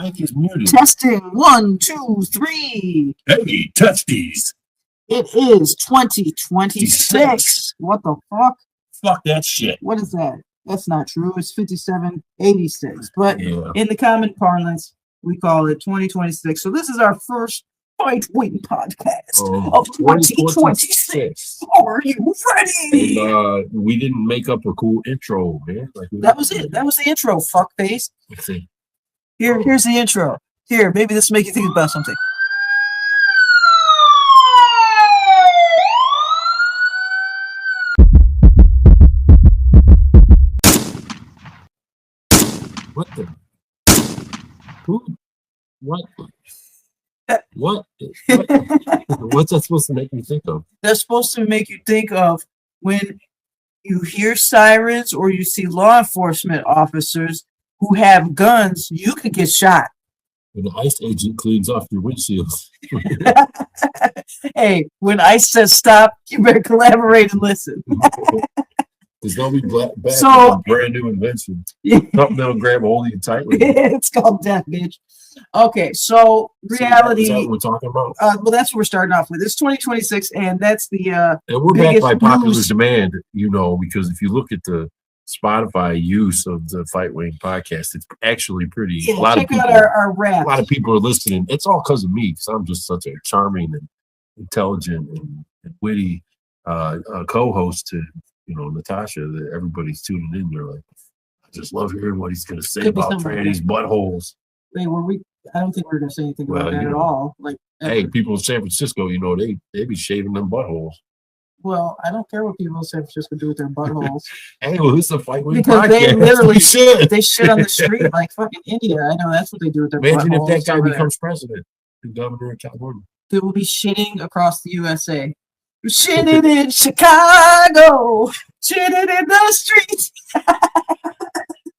mic is muted. Testing 1, 2, 3. Hey, testes. It is 2026. What the fuck? Fuck that shit. What is that? That's not true. It's 5786. But in the common parlance, we call it 2026. So this is our first Fightwing podcast of 2026. Are you ready? And, we didn't make up a cool intro, man. That was it. That was the intro, fuckface. Let's see. Here's the intro. Here, maybe this will make you think about something. What the? Who? What? What? What's that supposed to make you think of? That's supposed to make you think of when you hear sirens or you see law enforcement officers who have guns, you could get shot. When the ICE agent cleans off your windshield. Hey, when ICE says stop, you better collaborate and listen. There's no be back with a brand new invention. Something that'll grab a hold of you tightly. It's called death, bitch. Okay, so reality. Is that what we're talking about? Well, that's what we're starting off with. It's 2026, and that's the. And we're back by popular demand, because if you look at the Spotify use of the Fightwing podcast, it's actually pretty. Yeah, check out our rap. A lot of people are listening. It's all because of me, because I'm just such a charming and intelligent and witty co-host to Natasha, that everybody's tuning in. They're like, I just love hearing what he's going to say about trannies' buttholes. Wait, I don't think we're going to say anything about that at all. Like, hey, people in San Francisco, they be shaving them buttholes. Well, I don't care what people in San Francisco do with their buttholes. Hey, well, who's the Fightwing because podcast? They literally they shit on the street like fucking India. I know that's what they do with their buttholes. Imagine if that guy becomes president, the governor of California. They will be shitting across the USA. Shitting in Chicago, shitting in the streets. I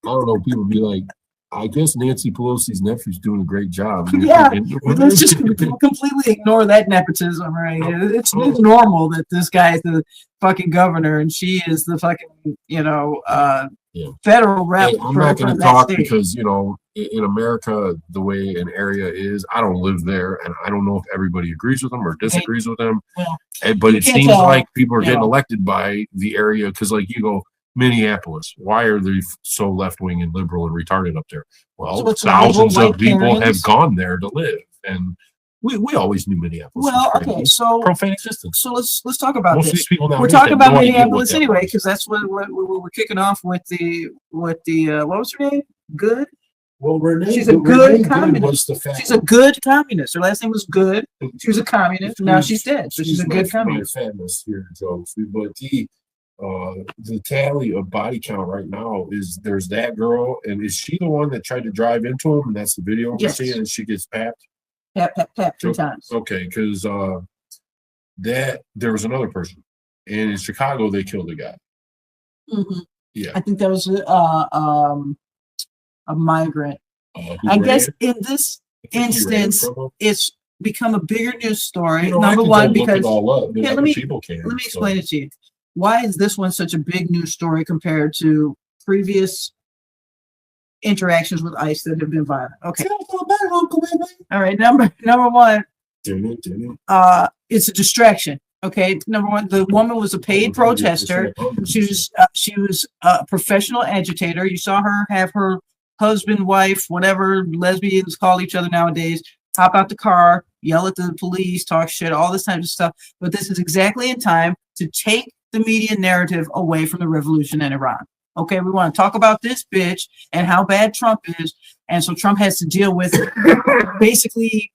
don't know. People be like, I guess Nancy Pelosi's nephew's doing a great job. Yeah, let's just completely ignore that nepotism, right? It's normal that this guy is the fucking governor and she is the fucking, federal rep. Hey, I'm not going to talk because, in America, the way an area is, I don't live there, and I don't know if everybody agrees with them or disagrees with them. Well, but it seems like people are getting elected by the area because, Minneapolis, why are they so left-wing and liberal and retarded up there? Well, thousands of people have gone there to live, and we always knew Minneapolis. Well, okay, so profane existence. So let's talk about Most this. Of these people now we're talking about Minneapolis anyway, because that's what we're kicking off with the what was her name? Good. Well, she's a good communist. She's a good communist. Her last name was Good. She was a communist. Now she's dead, so she's a good communist. Famous here, Joe. But the tally of body count right now is there's that girl, and is she the one that tried to drive into him? And that's the video we're seeing, and she gets papped. Papped 3 times. Okay, because there was another person, and in Chicago they killed a guy. Mm-hmm. Yeah, I think that was a migrant. I guess in this instance, it's become a bigger news story. Number one, because let me explain it to you. Why is this one such a big news story compared to previous interactions with ICE that have been violent? Okay. All right. Number one. It's a distraction. Okay. Number one, the woman was a paid protester. She was a professional agitator. You saw her have her husband, wife, whatever lesbians call each other nowadays, hop out the car, yell at the police, talk shit, all this type of stuff. But this is exactly in time to take the media narrative away from the revolution in Iran. Okay, we want to talk about this bitch and how bad Trump is. And so Trump has to deal with basically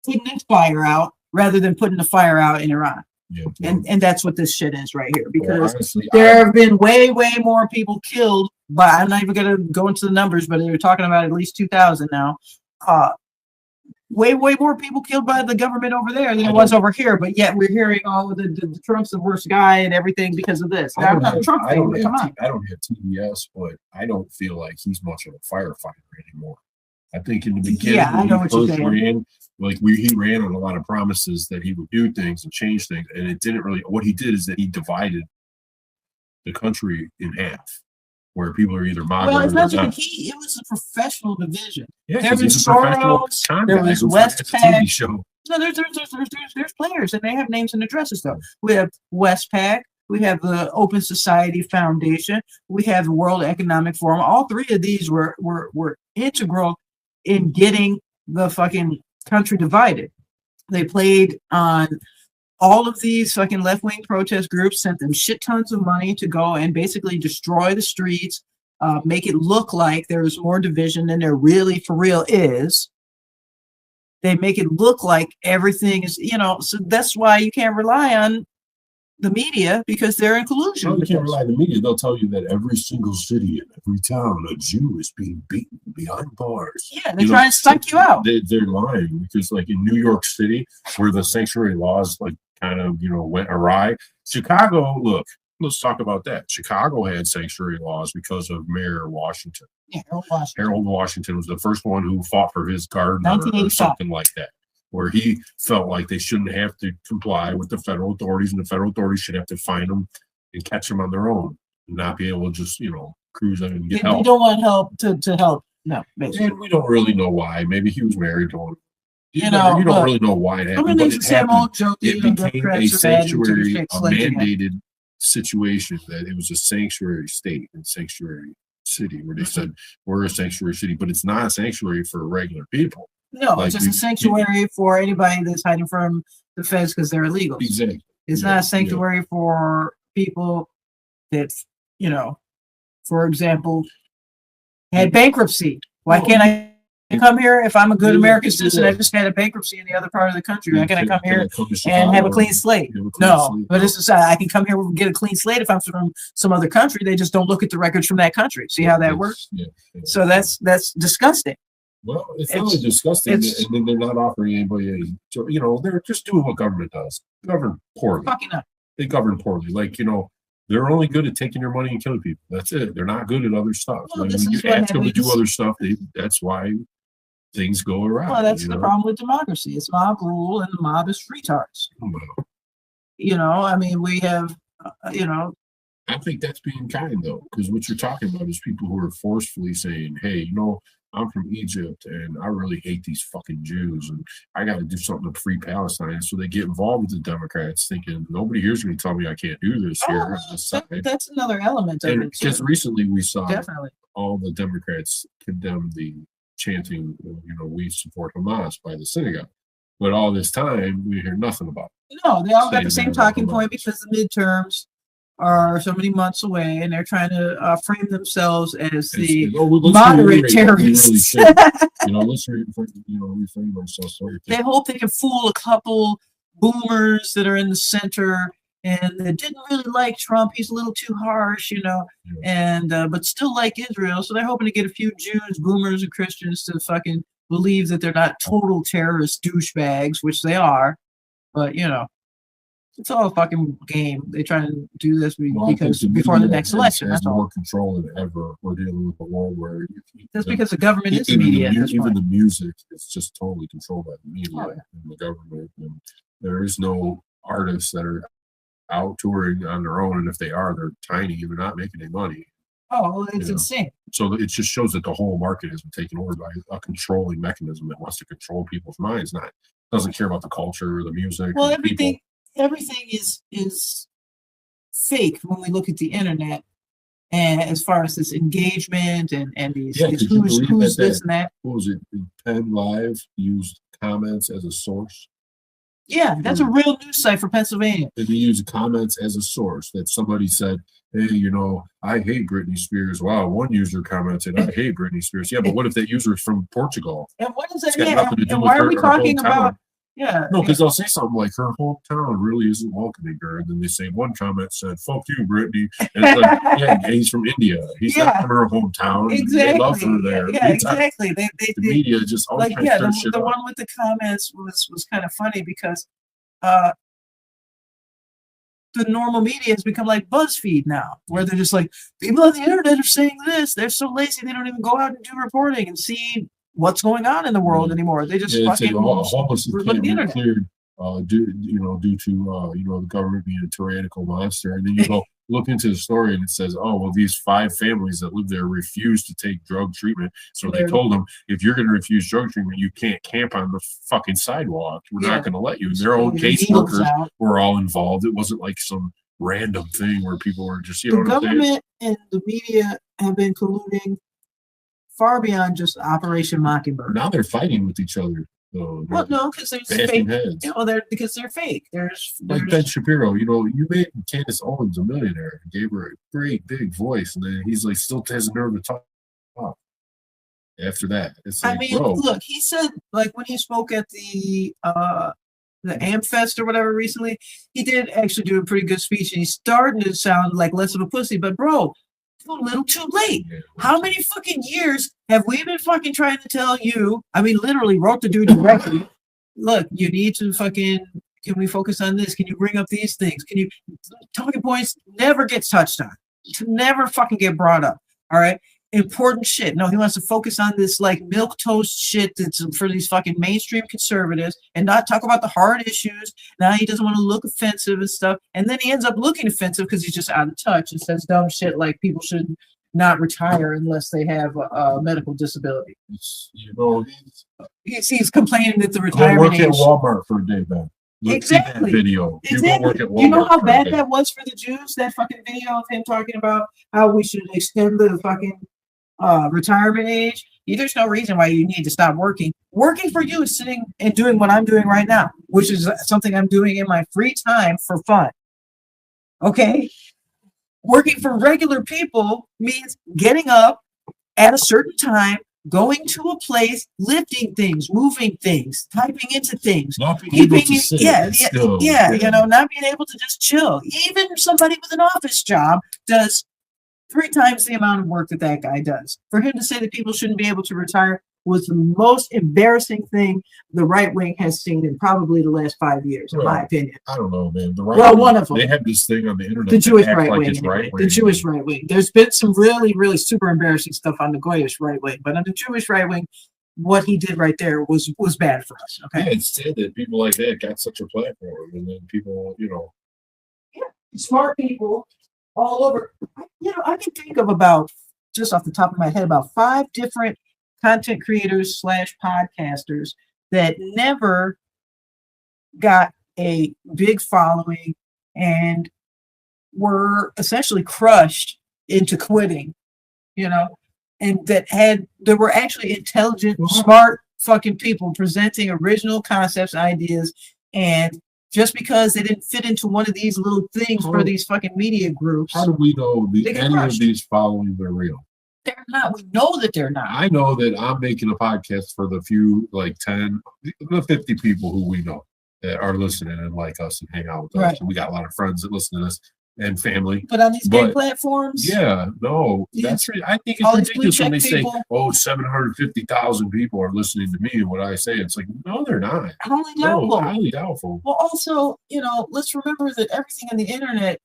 putting the fire out rather than putting the fire out in Iran. Yeah. And that's what this shit is right here. Because honestly, there have been way more people killed, but I'm not even going to go into the numbers, but they're talking about at least 2,000 now. Way more people killed by the government over there than it was over here. But yet we're hearing, the Trump's the worst guy and everything because of this. I don't have TBS, but I don't feel like he's much of a firefighter anymore. I think in the beginning, I know what you're saying. He ran on a lot of promises that he would do things and change things, and it didn't really. What he did is that he divided the country in half. where people are either Well, it's not just it was a professional division. There was Soros, there was Westpac. No, there's players, and they have names and addresses though. We have Westpac, we have the Open Society Foundation, we have the World Economic Forum. All three of these were integral in getting the fucking country divided. They played on all of these fucking left-wing protest groups, sent them shit tons of money to go and basically destroy the streets, make it look like there's more division than there really for real is. They make it look like everything is, so that's why you can't rely on the media, because they're in collusion. No, you can't rely on the media. They'll tell you that every single city in every town, a Jew is being beaten behind bars. Yeah, they're trying to psych you out. They're lying, because like in New York City, where the sanctuary laws like kind of, went awry. Chicago, look, let's talk about that. Chicago had sanctuary laws because of Mayor Washington. Yeah, Harold Washington was the first one who fought for his garden or something like that, where he felt like they shouldn't have to comply with the federal authorities, and the federal authorities should have to find them and catch them on their own, and not be able to just, cruise in and get help. They don't want help to help. No, basically. And we don't really know why. Maybe he was married to one. You don't really know why it happened. But it happened. It became a sanctuary, a mandated situation, that it was a sanctuary state and sanctuary city, where they said we're a sanctuary city, but it's not a sanctuary for regular people. No, it's just a sanctuary for anybody that's hiding from the feds because they're illegals. Exactly. It's not a sanctuary for people that, for example, had bankruptcy. Why can't I come here if I'm a good American citizen? I just had a bankruptcy in the other part of the country. Why can't I come here and have a clean slate? No, but it's I can come here and get a clean slate if I'm from some other country. They just don't look at the records from that country. See how that works? So that's disgusting. Well, it's really disgusting, and then they're not offering anybody. They're just doing what government does. Govern poorly. They govern poorly. Like, they're only good at taking your money and killing people. That's it. They're not good at other stuff. Well, when you ask them to do other stuff, that's why things go around. Well, that's the problem with democracy. It's mob rule, and the mob is retards. We have, I think that's being kind, though, because what you're talking about is people who are forcefully saying, hey, I'm from Egypt, and I really hate these fucking Jews, and I got to do something to free Palestine. So they get involved with the Democrats, thinking nobody here's going to tell me I can't do this here. That's another element of it. Because recently we saw all the Democrats condemn the chanting, we support Hamas by the synagogue. But all this time, we hear nothing about it. No, they all got the same talking point, because the midterms are so many months away, and they're trying to frame themselves as the moderate terrorists. Let's reframe ourselves. They hope they can fool a couple boomers that are in the center and that didn't really like Trump. He's a little too harsh, and but still like Israel. So they're hoping to get a few Jews, boomers, and Christians to fucking believe that they're not total terrorist douchebags, which they are. But it's all a fucking game. They try to do this because before the next election. That's all. More control than ever. We're dealing with a world where that's because the government is the media. Even the music is just totally controlled by the media and the government. And there is no artists that are out touring on their own, and if they are, they're tiny. They're not making any money. Oh, it's insane. So it just shows that the whole market has been taken over by a controlling mechanism that wants to control people's minds. Doesn't care about the culture or the music. Well, everything is fake when we look at the internet, and as far as this engagement and these who's this and that. What was it? Penn Live used comments as a source. Yeah, that's a real news site for Pennsylvania. They use comments as a source that somebody said, hey, I hate Britney Spears. Wow, one user commented, I hate Britney Spears. Yeah, but what if that user is from Portugal? And what is that? And why are we talking about? Yeah. No, because they'll say something like her hometown really isn't welcoming her, and then they say one comment said, "Fuck you, Brittany." And it's like, yeah, he's from India. He's not from her hometown. Exactly. They love her there. Yeah, exactly. The media just always the one with the comments was kind of funny because the normal media has become like BuzzFeed now, where they're just like, people on the internet are saying this. They're so lazy they don't even go out and do reporting and see what's going on in the world anymore. They just fucking homeless can't be cleared due to the government being a tyrannical monster, and then you go, look into the story and it says, oh, well, these 5 families that live there refuse to take drug treatment. So they told them, if you're going to refuse drug treatment, you can't camp on the fucking sidewalk. We're not going to let you. And their own caseworkers were all involved. It wasn't like some random thing where people were just, the government and the media have been colluding far beyond just Operation Mockingbird. Now they're fighting with each other. So well, no, because there's fake. Because they're fake. There's like Ben Shapiro. You made Candace Owens a millionaire and gave her a great big voice, and then he's like still has a nerve to talk. After that, it's like, bro. Look, he said like when he spoke at the Amfest or whatever recently, he did actually do a pretty good speech, and he's starting to sound like less of a pussy. But bro, it's a little too late. Yeah, how many fucking years have we been fucking trying to tell you? I mean, literally wrote the dude directly. Look, you need to fucking. Can we focus on this? Can you bring up these things? Can you talking points never gets touched on? Never fucking get brought up. All right. Important shit. No, he wants to focus on this like milk toast shit that's for these fucking mainstream conservatives and not talk about the hard issues. Now he doesn't want to look offensive and stuff. And then he ends up looking offensive because he's just out of touch and says dumb shit like people should not retire unless they have a medical disability. He's complaining that the retirement age. Work at Walmart for a day, man. Exactly. That video. Exactly. You know how bad that was for the Jews? That fucking video of him talking about how we should extend the fucking retirement age. There's no reason why you need to stop working. Working for you is sitting and doing what I'm doing right now, which is something I'm doing in my free time for fun. Okay? Working for regular people means getting up at a certain time, going to a place, lifting things, moving things, typing into things, not being able to sit, not being able to just chill. Even somebody with an office job does 3 times the amount of work that guy does. For him to say that people shouldn't be able to retire was the most embarrassing thing the right wing has seen in probably the last 5 years, in my opinion. I don't know, man. The right wing, one of them. They have this thing on the internet. The Jewish right wing. The Jewish right wing. There's been some really, really super embarrassing stuff on the Goyish right wing, but on the Jewish right wing, what he did right there was bad for us. Okay. Yeah, it's sad that people like that got such a platform, and then people, smart people all over. I can think of about, just off the top of my head, about 5 different content creators / podcasters that never got a big following and were essentially crushed into quitting, and that were actually intelligent, smart fucking people presenting original concepts, ideas, and just because they didn't fit into one of these little things for these fucking media groups. How do we know any of these followings are real? They're not. We know that they're not. I know that I'm making a podcast for the few, like 10, the 50 people who we know that are listening and like us and hang out with us. And we got a lot of friends that listen to this and family. But on these big platforms? Yeah, no. That's I think it's ridiculous when they say, 750,000 people are listening to me and what I say. It's like, no, they're not. Highly doubtful. Well, also, let's remember that everything on the internet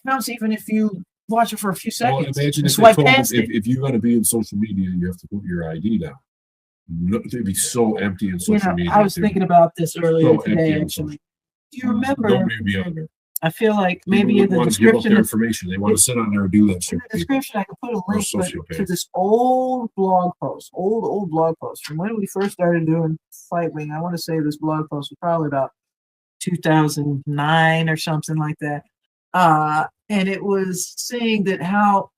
counts even if you watch it for a few seconds. Well, imagine if you're going to be in social media, you have to put your ID down. It'd be so empty in social media. I was thinking about this earlier today, actually. Do you remember? Nobody would be on there. I feel like maybe in the description, give up their information. They want to sit on there and do that shit. In the description, I could put a link to this old blog post from when we first started doing Fightwing. I want to say this blog post was probably about 2009 or something like that. And it was saying that how,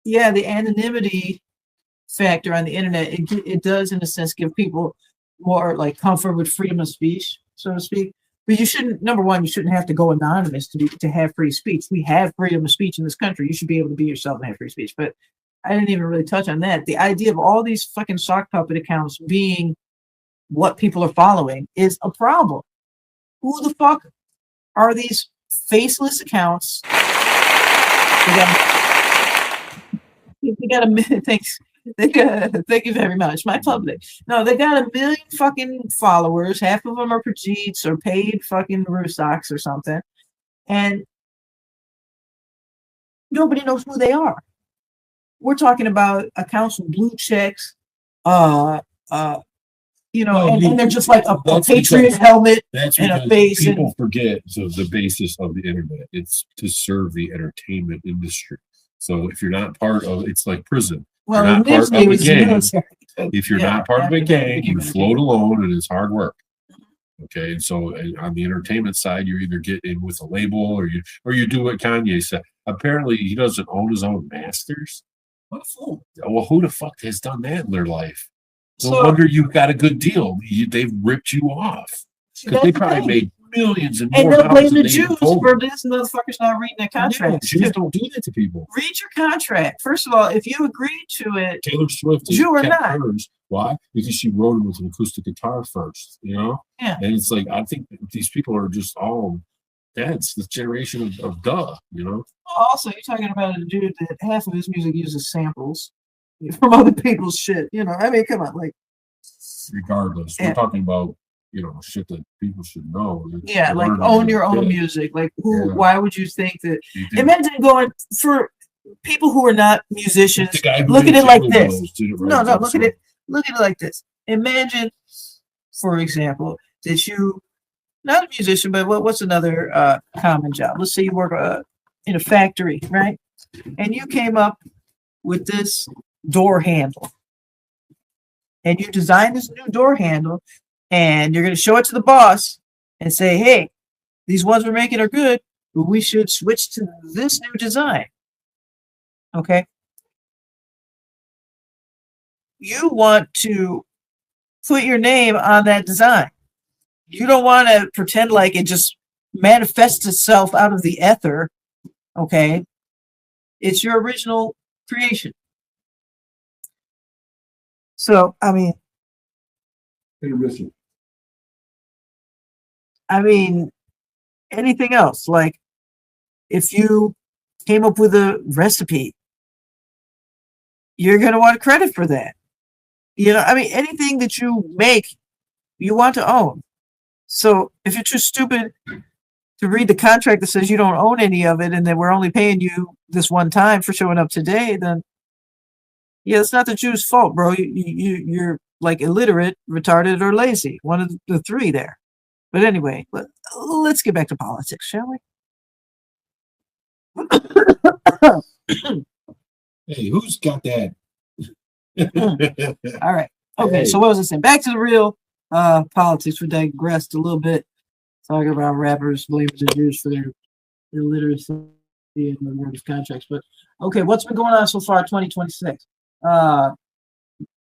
the anonymity factor on the internet, it does in a sense give people more like comfort with freedom of speech, so to speak. But you shouldn't, number one, you shouldn't have to go anonymous to have free speech. We have freedom of speech in this country. You should be able to be yourself and have free speech. But I didn't even really touch on that. The idea of all these fucking sock puppet accounts being what people are following is a problem. Who the fuck are these faceless accounts? They got a million. Thanks. Thank you very much. My public. No, they got 1 million fucking followers. Half of them are Pajeets or paid fucking Rusaks or something. And nobody knows who they are. We're talking about accounts with blue checks, and they're just like a Patriot helmet and a face. People forget the basis of the internet. It's to serve the entertainment industry. So if you're not part of, it's like prison. Well, you're not part of a gang. Military. If you're not part of a gang, you float alone, and it's hard work. Okay, and so on the entertainment side, you either get in with a label, or you do what Kanye said. Apparently, he doesn't own his own masters. What a fool! Well, who the fuck has done that in their life? No wonder you got a good deal. They've ripped you off because they probably made millions and more. And they'll blame the Jews for this. Motherfuckers not reading their contract. Jews don't do that to people. Read your contract. First of all, if you agree to it, Taylor Swift, Jew or not. Hers. Why? Because she wrote it with an acoustic guitar first, Yeah. And it's like, I think these people are just all that's the generation of duh, Also, you're talking about a dude that half of his music uses samples from other people's shit. I mean, come on, like. Regardless, we're talking about shit that people should know. Yeah, like own your own music. Like, why would you think that? Imagine going for people who are not musicians. Look at it like this. No, look at it. Look at it like this. Imagine, for example, that you, not a musician, but what's another common job? Let's say you work in a factory, right? And you came up with this door handle. And you design this new door handle, and you're going to show it to the boss and say, hey, these ones we're making are good, but we should switch to this new design. Okay? You want to put your name on that design. You don't want to pretend like it just manifests itself out of the ether. Okay? It's your original creation. So, I mean, anything else? Like, if you came up with a recipe, you're going to want credit for that. Anything that you make, you want to own. So, if you're too stupid to read the contract that says you don't own any of it and that we're only paying you this one time for showing up today, then yeah, it's not the Jews' fault, bro. You're like illiterate, retarded, or lazy. One of the three there. But anyway, let's get back to politics, shall we? Hey, who's got that? All right. Okay, so what was I saying? Back to the real politics. We digressed a little bit, talking about rappers blaming the Jews for their illiteracy in the world of contracts. But okay, what's been going on so far 2026?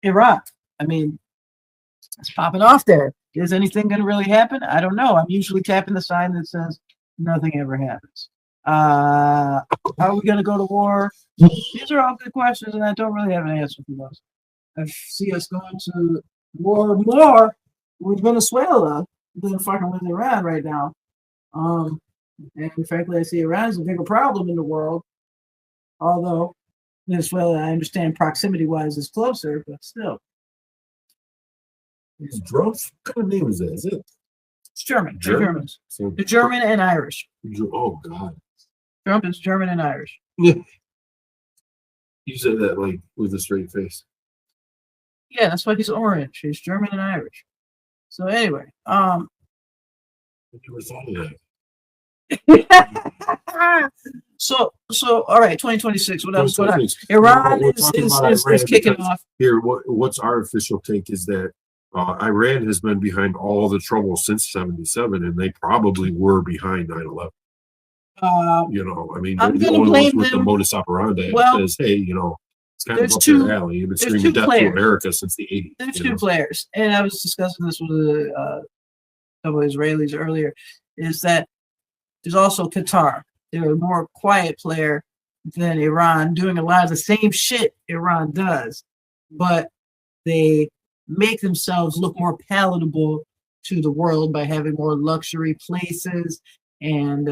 Iraq. It's popping off there. Is anything going to really happen? I don't know. I'm usually tapping the sign that says nothing ever happens. Are we going to go to war? These are all good questions, and I don't really have an answer for those. I see us going to war more with Venezuela than fucking with Iran right now. And frankly, I see Iran as a bigger problem in the world, although Venezuela, I understand proximity-wise, is closer, but still. These drones? What kind of name is that? Is it? It's German. They're Germans. So, they're German and Irish. Oh, God. Trump is German and Irish. Yeah. You said that like with a straight face. Yeah, that's why he's orange. He's German and Irish. So anyway, I never thought of that. So all right, 2026. What else going on? Iran is kicking off. Here, what's our official take is that Iran has been behind all the trouble since '77, and they probably were behind 9/11. They're the only ones with the modus operandi that says, hey, it's kind of up their alley. You've been screaming death to America since the 80s. There's two players, and I was discussing this with a couple of Israelis earlier, is that there's also Qatar. They're a more quiet player than Iran, doing a lot of the same shit Iran does, but they make themselves look more palatable to the world by having more luxury places, and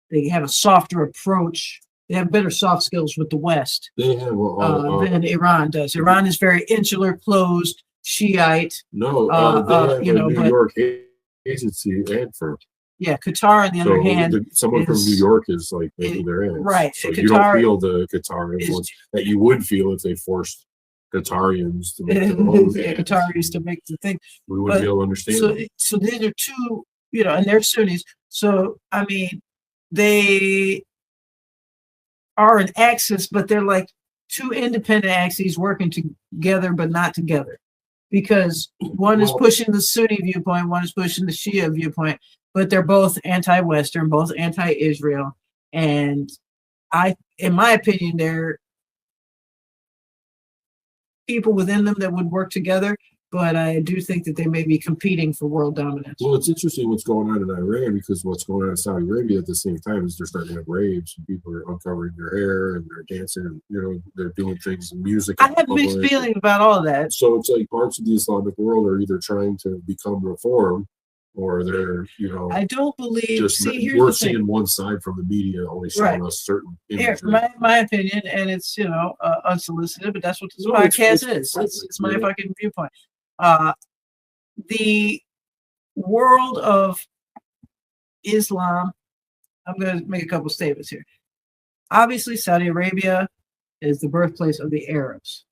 they have a softer approach. They have better soft skills with the West they have, than Iran does. Iran is very insular, closed, Shiite. No, they have a New York agency and firm. Yeah, Qatar, on the other hand, someone from New York is like making their ends. Right. So Qatar, you don't feel the Qatar influence that you would feel if they forced Qatarians to Qataris to make the thing. We wouldn't be able to understand. So these are two, and they're Sunnis. So I mean, they are an axis, but they're like two independent axes working together, but not together, because one is pushing the Sunni viewpoint, one is pushing the Shia viewpoint, but they're both anti-Western, both anti-Israel, and in my opinion, they're people within them that would work together, but I do think that they may be competing for world dominance. Well, it's interesting what's going on in Iran, because what's going on in Saudi Arabia at the same time is they're starting to have raves, and people are uncovering their hair and they're dancing, and they're doing things in music. I have mixed feelings about all of that. So it's like parts of the Islamic world are either trying to become reform, or they're, I don't believe. Just we're seeing one side from the media only showing us certain imagery. My opinion, and it's unsolicited, but that's what this podcast is. It's my fucking viewpoint. The world of Islam. I'm going to make a couple statements here. Obviously, Saudi Arabia is the birthplace of the Arabs.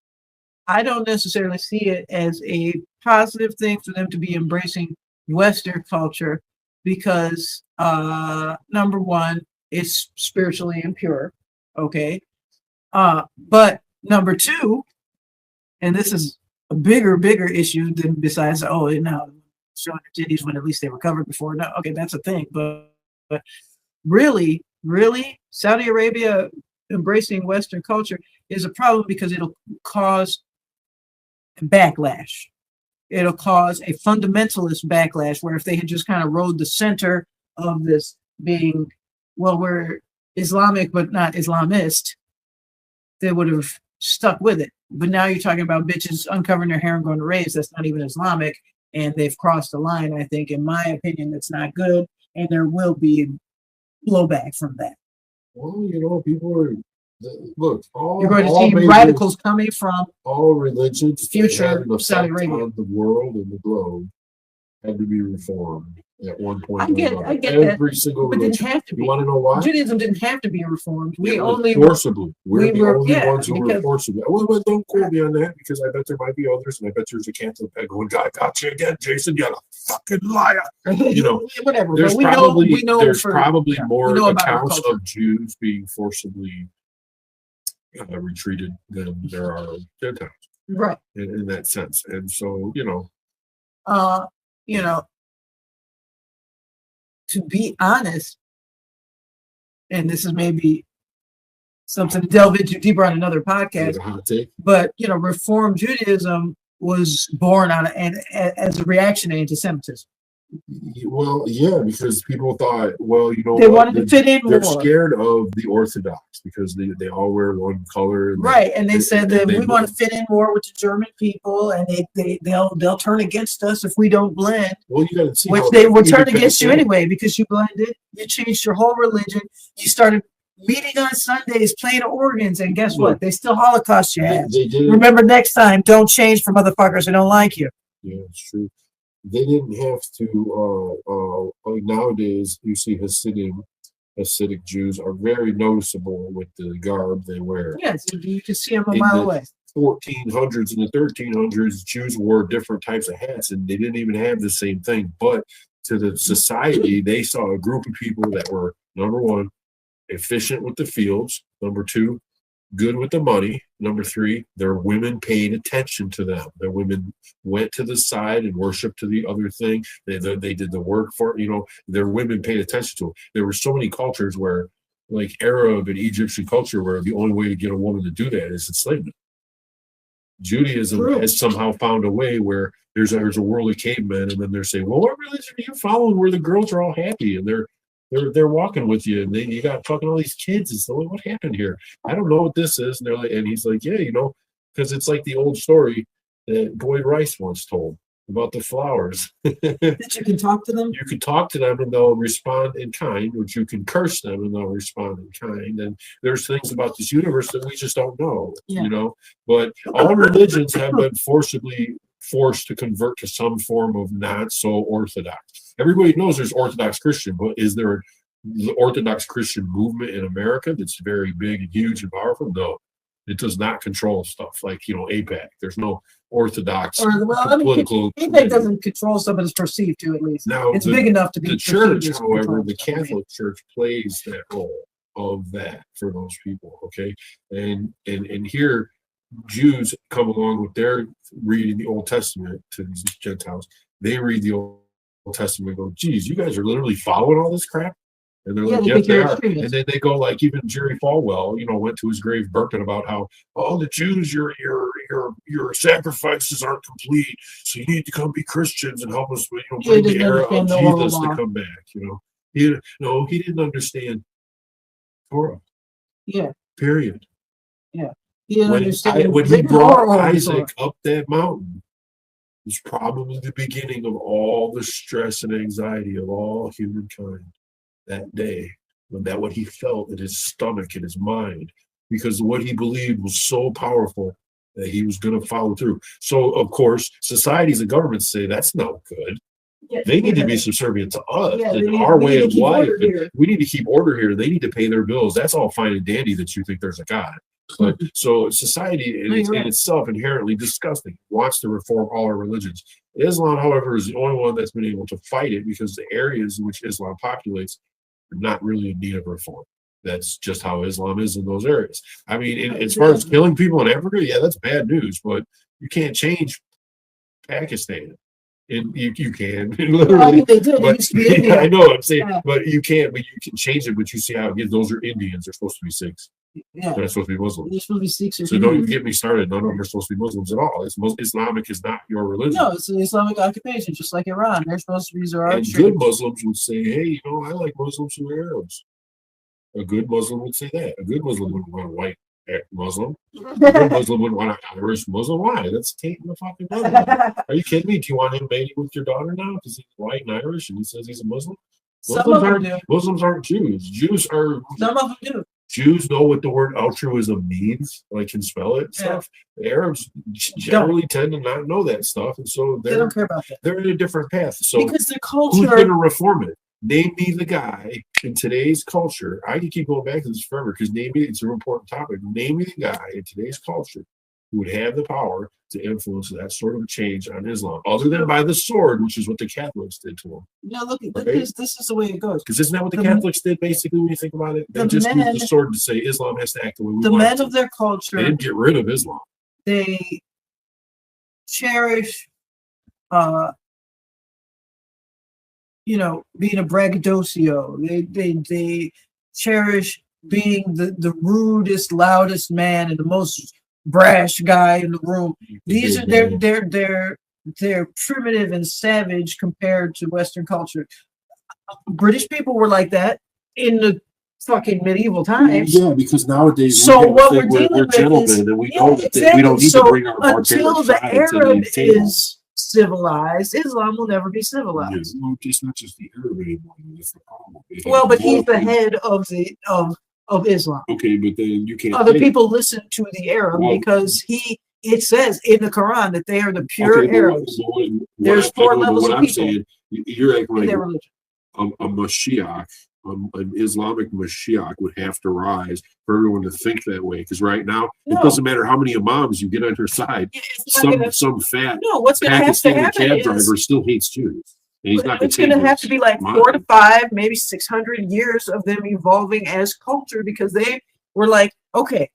I don't necessarily see it as a positive thing for them to be embracing Western culture, because number one, it's spiritually impure. Okay. But number two, and this is a bigger issue than besides, showing their titties when at least they were covered before. No, okay, that's a thing. But really, Saudi Arabia embracing Western culture is a problem, because it'll cause backlash. It'll cause a fundamentalist backlash, where if they had just kind of rode the center of this being, well, we're Islamic but not Islamist, they would have stuck with it. But now you're talking about bitches uncovering their hair and going to raves. That's not even Islamic, and they've crossed the line. I think, in my opinion, that's not good, and there will be blowback from that. Well, people are. Look, you're going to see radicals coming from all religions, future Saudi Arabia, on the world and the globe, had to be reformed at one point. I get every single religion. Didn't have to be. You want to know why? Judaism didn't have to be reformed. We only forcibly. We're the only ones who were forcibly. Well, don't quote me on that, because I bet there might be others, and I bet there's a Catholic peg going, "God got you again, Jason. You're a fucking liar." Whatever. There's we know probably more accounts of Jews being forcibly retreated than there are Gentiles, right? In that sense, and so to be honest, and this is maybe something to delve into deeper on another podcast, a hot take, but Reform Judaism was born out of as a reaction to anti-Semitism. Well, yeah, because people thought, they wanted to fit in they're more. Scared of the Orthodox, because they all wear one color, right? And they said that we want to fit in more with the German people, and they'll turn against us if we don't blend. Well, you got to see, which they will turn against you anyway, because you blended. You changed your whole religion. You started meeting on Sundays, playing organs, and guess what? They still Holocaust your ass. Remember, next time, don't change for motherfuckers who don't like you. Yeah, it's true. They didn't have to. Like nowadays, you see Hasidic Jews are very noticeable with the garb they wear. Yes, you can see them a mile away. 1400s and the 1300s, Jews wore different types of hats, and they didn't even have the same thing. But to the society, they saw a group of people that were, number one, efficient with the fields. Number two, good with the money. Number three, their women paid attention to them. Their women went to the side and worshiped to the other thing. They did the work for, their women paid attention to it. There were so many cultures where, like Arab and Egyptian culture, where the only way to get a woman to do that is enslavement. Judaism has somehow found a way where there's a world of cavemen, and then they're saying, well, what religion are you following where the girls are all happy and they're walking with you, and you got fucking all these kids, and so what happened here? I don't know what this is. And they're like, and he's like, yeah, because it's like the old story that Boyd Rice once told about the flowers. That you can talk to them? You can talk to them and they'll respond in kind, or you can curse them and they'll respond in kind. And there's things about this universe that we just don't know, But all religions have been forced to convert to some form of not so orthodox. Everybody knows there's Orthodox Christian, but is there the Orthodox Christian movement in America that's very big and huge and powerful? No. It does not control stuff like, APAC. There's no orthodox political. APAC doesn't control stuff, but it's perceived to, at least. Now, it's big enough to be. The church, however, the Catholic Church plays that role of that for those people. Okay, and here Jews come along with their reading the Old Testament to these Gentiles. They read the Old Testament and go, geez, you guys are literally following all this crap? And they're like, yes, they are. And then they go like, even Jerry Falwell, went to his grave burping about how, the Jews, your sacrifices aren't complete, so you need to come be Christians and help us, bring the era of Jesus to come back. He didn't understand Torah. Yeah. Period. Yeah. When he brought Isaac up that mountain, it was probably the beginning of all the stress and anxiety of all humankind that day, that what he felt in his stomach, in his mind, because what he believed was so powerful that he was going to follow through. So, of course, societies and governments say that's not good. Yeah, they need to be subservient to us and our way of life. We need to keep order here. They need to pay their bills. That's all fine and dandy that you think there's a God. But so society in itself inherently disgusting, wants to reform all our religions. Islam, however, is the only one that's been able to fight it because the areas in which Islam populates are not really in need of reform. That's just how Islam is in those areas. I mean, as far as killing people in Africa, yeah, that's bad news, but you can't change Pakistan. And you can literally. They did. I know what I'm saying, but you can't. But you can change it. But you see how those are Indians. They're supposed to be Sikhs. Yeah, they're supposed to be Muslims. They're supposed to be Sikhs. So don't get me started. None of them are supposed to be Muslims at all. Islamic is not your religion. No, it's an Islamic occupation, just like Iran. They're supposed to be Zoroastrian. And good Muslims would say, "Hey, I like Muslims who are Arabs." A good Muslim would say that. A good Muslim wouldn't want a white Muslim. A good Muslim wouldn't want an Irish Muslim. Why? That's taking the fucking brother. Are you kidding me? Do you want him mating with your daughter now because he's white and Irish and he says he's a Muslim? Muslims aren't Jews. Jews are. Some of them do. Jews know what the word altruism means, like can spell it and stuff. The Arabs generally tend to not know that stuff, and so they don't care about that. They're in a different path. So because their culture, who's going to reform it? Name me the guy in today's culture. I can keep going back to this forever because it's an important topic. Name me the guy in today's culture who would have the power to influence that sort of a change on Islam, other than by the sword, which is what the Catholics did to them. No, look, this is the way it goes. Because isn't that what the Catholics did, basically, when you think about it? They just used the sword to say Islam has to act the way we want. The men of their culture. They didn't get rid of Islam. They cherish, being a braggadocio. They cherish being the rudest, loudest man and the most brash guy in the room. These are they're primitive and savage compared to Western culture. British people were like that in the fucking medieval times. Yeah, because nowadays we're gentlemen and we know that we don't need to bring our until the Arab is civilized, Islam will never be civilized. Yeah, it's not just the Arab anymore. That's the problem. Well, but he's the head of Islam. Okay, but then you can't. Other people listen to the Arab because it says in the Quran that they are the pure Arabs. There's 4 levels of people. Saying, you're acting like a Mashiach, an Islamic Mashiach would have to rise for everyone to think that way. Because right now, it doesn't matter how many imams you get on her side. Some fat Pakistani cab driver still hates Jews. And he's not. It's going to have to be like 4 to 5, maybe 600 years of them evolving as culture, because they were like, okay,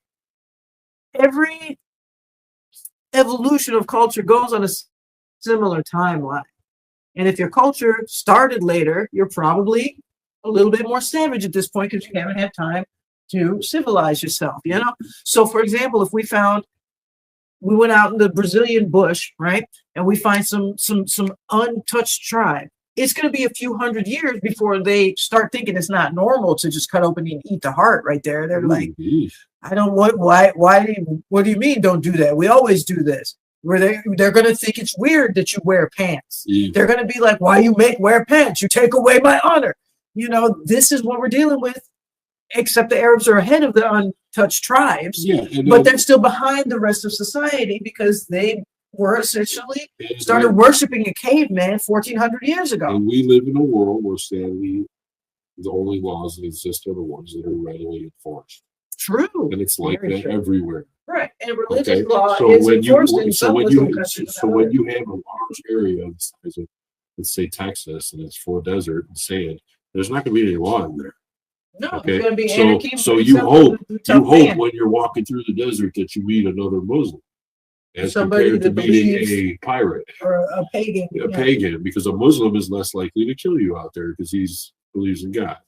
every evolution of culture goes on a similar timeline. And if your culture started later, you're probably a little bit more savage at this point because you haven't had time to civilize yourself, So, for example, if we went out in the Brazilian bush, right, and we find some untouched tribe, it's going to be a few hundred years before they start thinking it's not normal to just cut open and eat the heart right there. They're like, I don't want, what do you mean don't do that? We always do this. Where they're going to think it's weird that you wear pants. They're going to be like, why you wear pants? You take away my honor. This is what we're dealing with, except the Arabs are ahead of the untouched tribes, but they're still behind the rest of society because they were essentially started worshiping a caveman 1,400 years ago. And we live in a world where, sadly, the only laws that exist are the ones that are readily enforced. True. And it's like that everywhere. Right, and religious Okay, law so is when you enforced in some Muslim countries. so when you have a large area the size of, let's say, Texas, and it's full of desert and sand, there's not going to be any law in there. No, it's Okay, going to be so anarchy. so with you some hope tough man. when you're walking through the desert that you meet another Muslim, as Somebody compared to that meeting believes- a pirate, or a pagan. a pagan, because a Muslim is less likely to kill you out there because he's believes in God.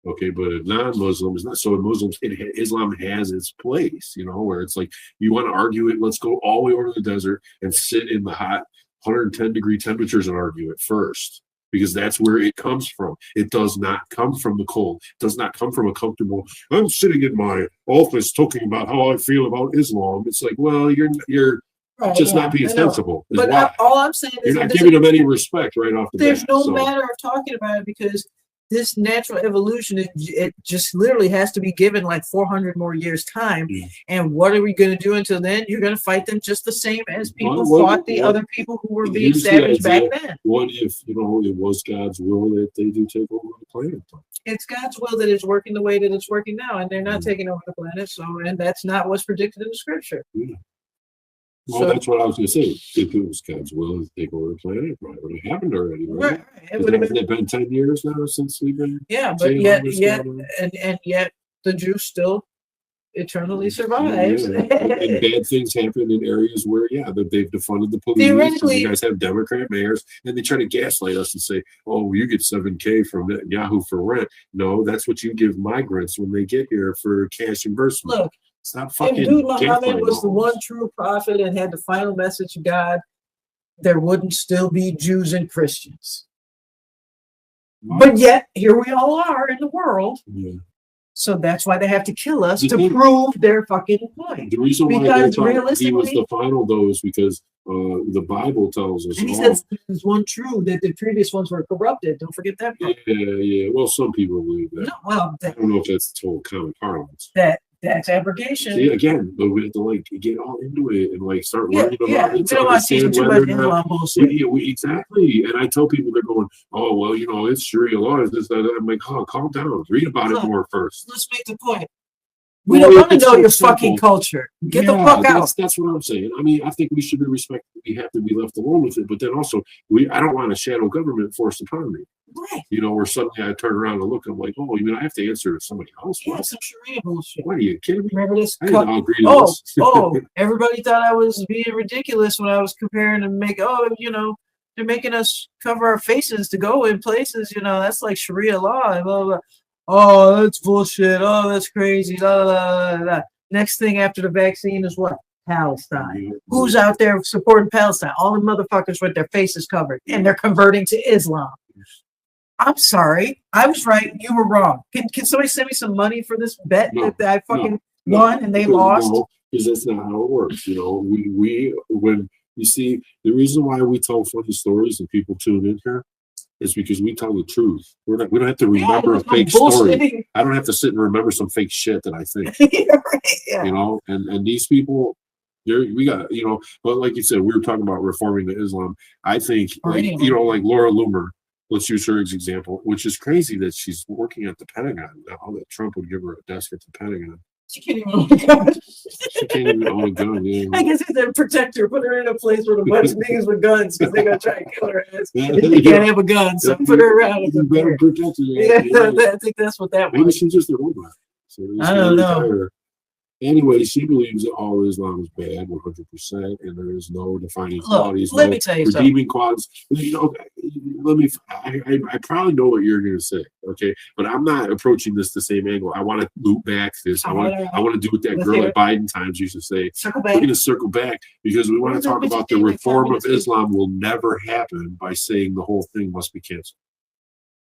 Okay, but a non-Muslim is not. So Islam has its place, you know, where it's like you want to argue it. Let's go all the way over to the desert and sit in the hot 110-degree temperatures and argue it first, because that's where it comes from. It does not come from the cold. It does not come from a comfortable. I'm sitting in my office talking about how I feel about Islam. It's like, well, you're Right, just not being sensible. Is But why. all I'm saying is You're not giving them any respect right off the bat. There's no matter of talking about it, because this natural evolution, it just literally has to be given like 400 more years time. And what are we going to do until then? You're going to fight them just the same as people fought the other people who were being savage back then. What if, you know, it was God's will that they do take over the planet? It's God's will that it's working the way that it's working now, and they're not taking over the planet. So, and that's not what's predicted in the scripture. Well, that's what I was going to say. If it was God's will to take over the planet, it probably would have happened already, right? Hasn't it been 10 years now since we've been? Yeah, but yet, the Jews still eternally survives. And bad things happen in areas where, they've defunded the police. Theoretically, you guys have Democrat mayors, and they try to gaslight us and say, "Oh, you get $7,000 from Netanyahu for rent." No, that's what you give migrants when they get here for cash reimbursement. Look. If Dude Muhammad was the one true prophet and had the final message of God, there wouldn't still be Jews and Christians. But yet, here we all are in the world. Yeah. So that's why they have to kill us to prove their fucking point. The reason why they thought he was the final, though, is because the Bible tells us. And he says there's one true, that the previous ones were corrupted. Don't forget that part. Yeah. Well, some people believe that. No, well, I don't know if that's total common parlance. That's abrogation. See, again, but we have to get all into it and start learning about it. We don't want to teach too much Islam bullshit. Exactly. And I tell people, they're going, "Oh, well, you know, it's Sharia law." Is this, that? I'm like, "Oh, calm down. Read about it more first." Let's make the point. We don't want to know your fucking culture. Get the fuck out. That's what I'm saying. I mean, I think we should be respected. We have to be left alone with it. But then also, I don't want a shadow government forced upon me. Right. You know, where suddenly I turn around and look, I'm like, "Oh, you mean I have to answer to somebody else?" Yeah, some Sharia bullshit. What are you kidding me? Remember this? I didn't agree to this. Everybody thought I was being ridiculous when I was comparing to they're making us cover our faces to go in places, that's like Sharia law and blah, blah, blah. Oh, that's bullshit. Oh, that's crazy. Blah, blah, blah, blah. Next thing after the vaccine is what? Palestine. Who's out there supporting Palestine? All the motherfuckers with their faces covered, and they're converting to Islam. I'm sorry. I was right. You were wrong. Can somebody send me some money for this bet that I fucking won and they lost? No, because that's not how it works. When you see, the reason why we tell funny stories and people tune in here is because we tell the truth. We don't have to remember a fake story. I don't have to sit and remember some fake shit that I think. Right, and these people, we got, but like you said, we were talking about reforming the Islam. I think, like Laura Loomer. Let's use her as example, which is crazy that she's working at the Pentagon now, that Trump would give her a desk at the Pentagon. She can't even own a gun. She can't even own a gun. Yeah. I guess he's a protector. Put her in a place with a bunch of niggas with guns because they're going to try and kill her ass. She can't have a gun, so put her around. You better protect her. I think that's what that was. Maybe she's just a robot. So I don't know. Anyway, she believes that all Islam is bad, 100%, and there is no defining qualities. Let me tell you redeeming qualities. I probably know what you're going to say, okay? But I'm not approaching this the same angle. I want to loop back this. I want to do what that girl at Biden times used to say. We're going to circle back because we want to talk about the reform of Islam will never happen by saying the whole thing must be canceled.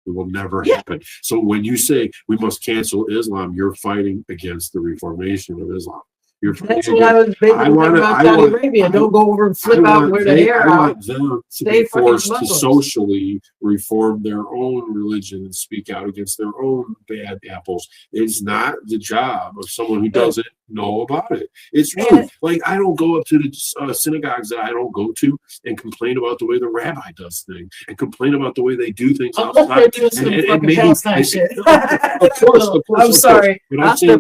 It will never happen. So when you say we must cancel Islam, you're fighting against the reformation of Islam. That's what I was basically talking about Saudi Arabia. Don't go over and flip out where the hair out. I want them to be forced to socially reform their own religion and speak out against their own bad apples. It's not the job of someone who doesn't know about it. It's rude. Like, I don't go up to the synagogues that I don't go to and complain about the way the rabbi does things and complain about the way they do things outside. They're doing some fucking Palestine shit. Of course. I'm sorry. But I'm saying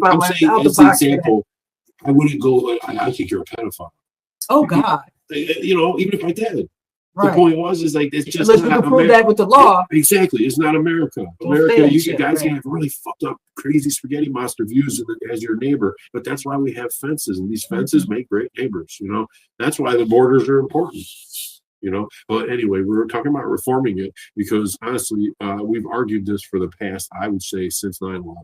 this example. I wouldn't go like, I think you're a pedophile. Oh God. You know, even if I did. Right. The point was like it's just unless we can prove that with the law. Exactly, it's not America. America, you guys can have really fucked up, crazy spaghetti monster views as your neighbor, but that's why we have fences, and these fences make great neighbors. You know, that's why the borders are important. You know, but anyway, we were talking about reforming it because honestly, we've argued this for the past, I would say, since 9/11.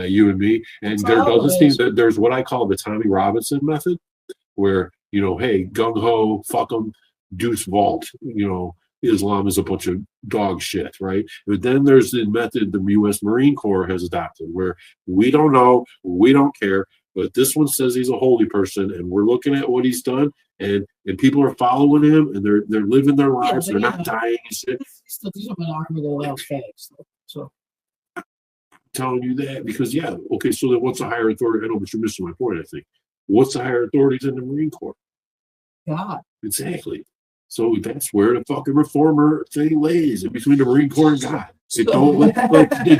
You and me, and there doesn't seem that there's what I call the Tommy Robinson method, where you know, hey, gung ho, fuck them. Deuce Vault, you know, Islam is a bunch of dog shit, right? But then there's the method the U.S. Marine Corps has adopted, where we don't know, we don't care, but this one says he's a holy person, and we're looking at what he's done, and people are following him, and they're living their lives, they're not dying and shit. These have an army that allows facts, so. I'm telling you that because okay, so then what's the higher authority? I know, but you're missing my point. I think what's the higher authorities in the Marine Corps? God, exactly. So that's where the fucking reformer thing lays in between the Marine Corps and God. It don't like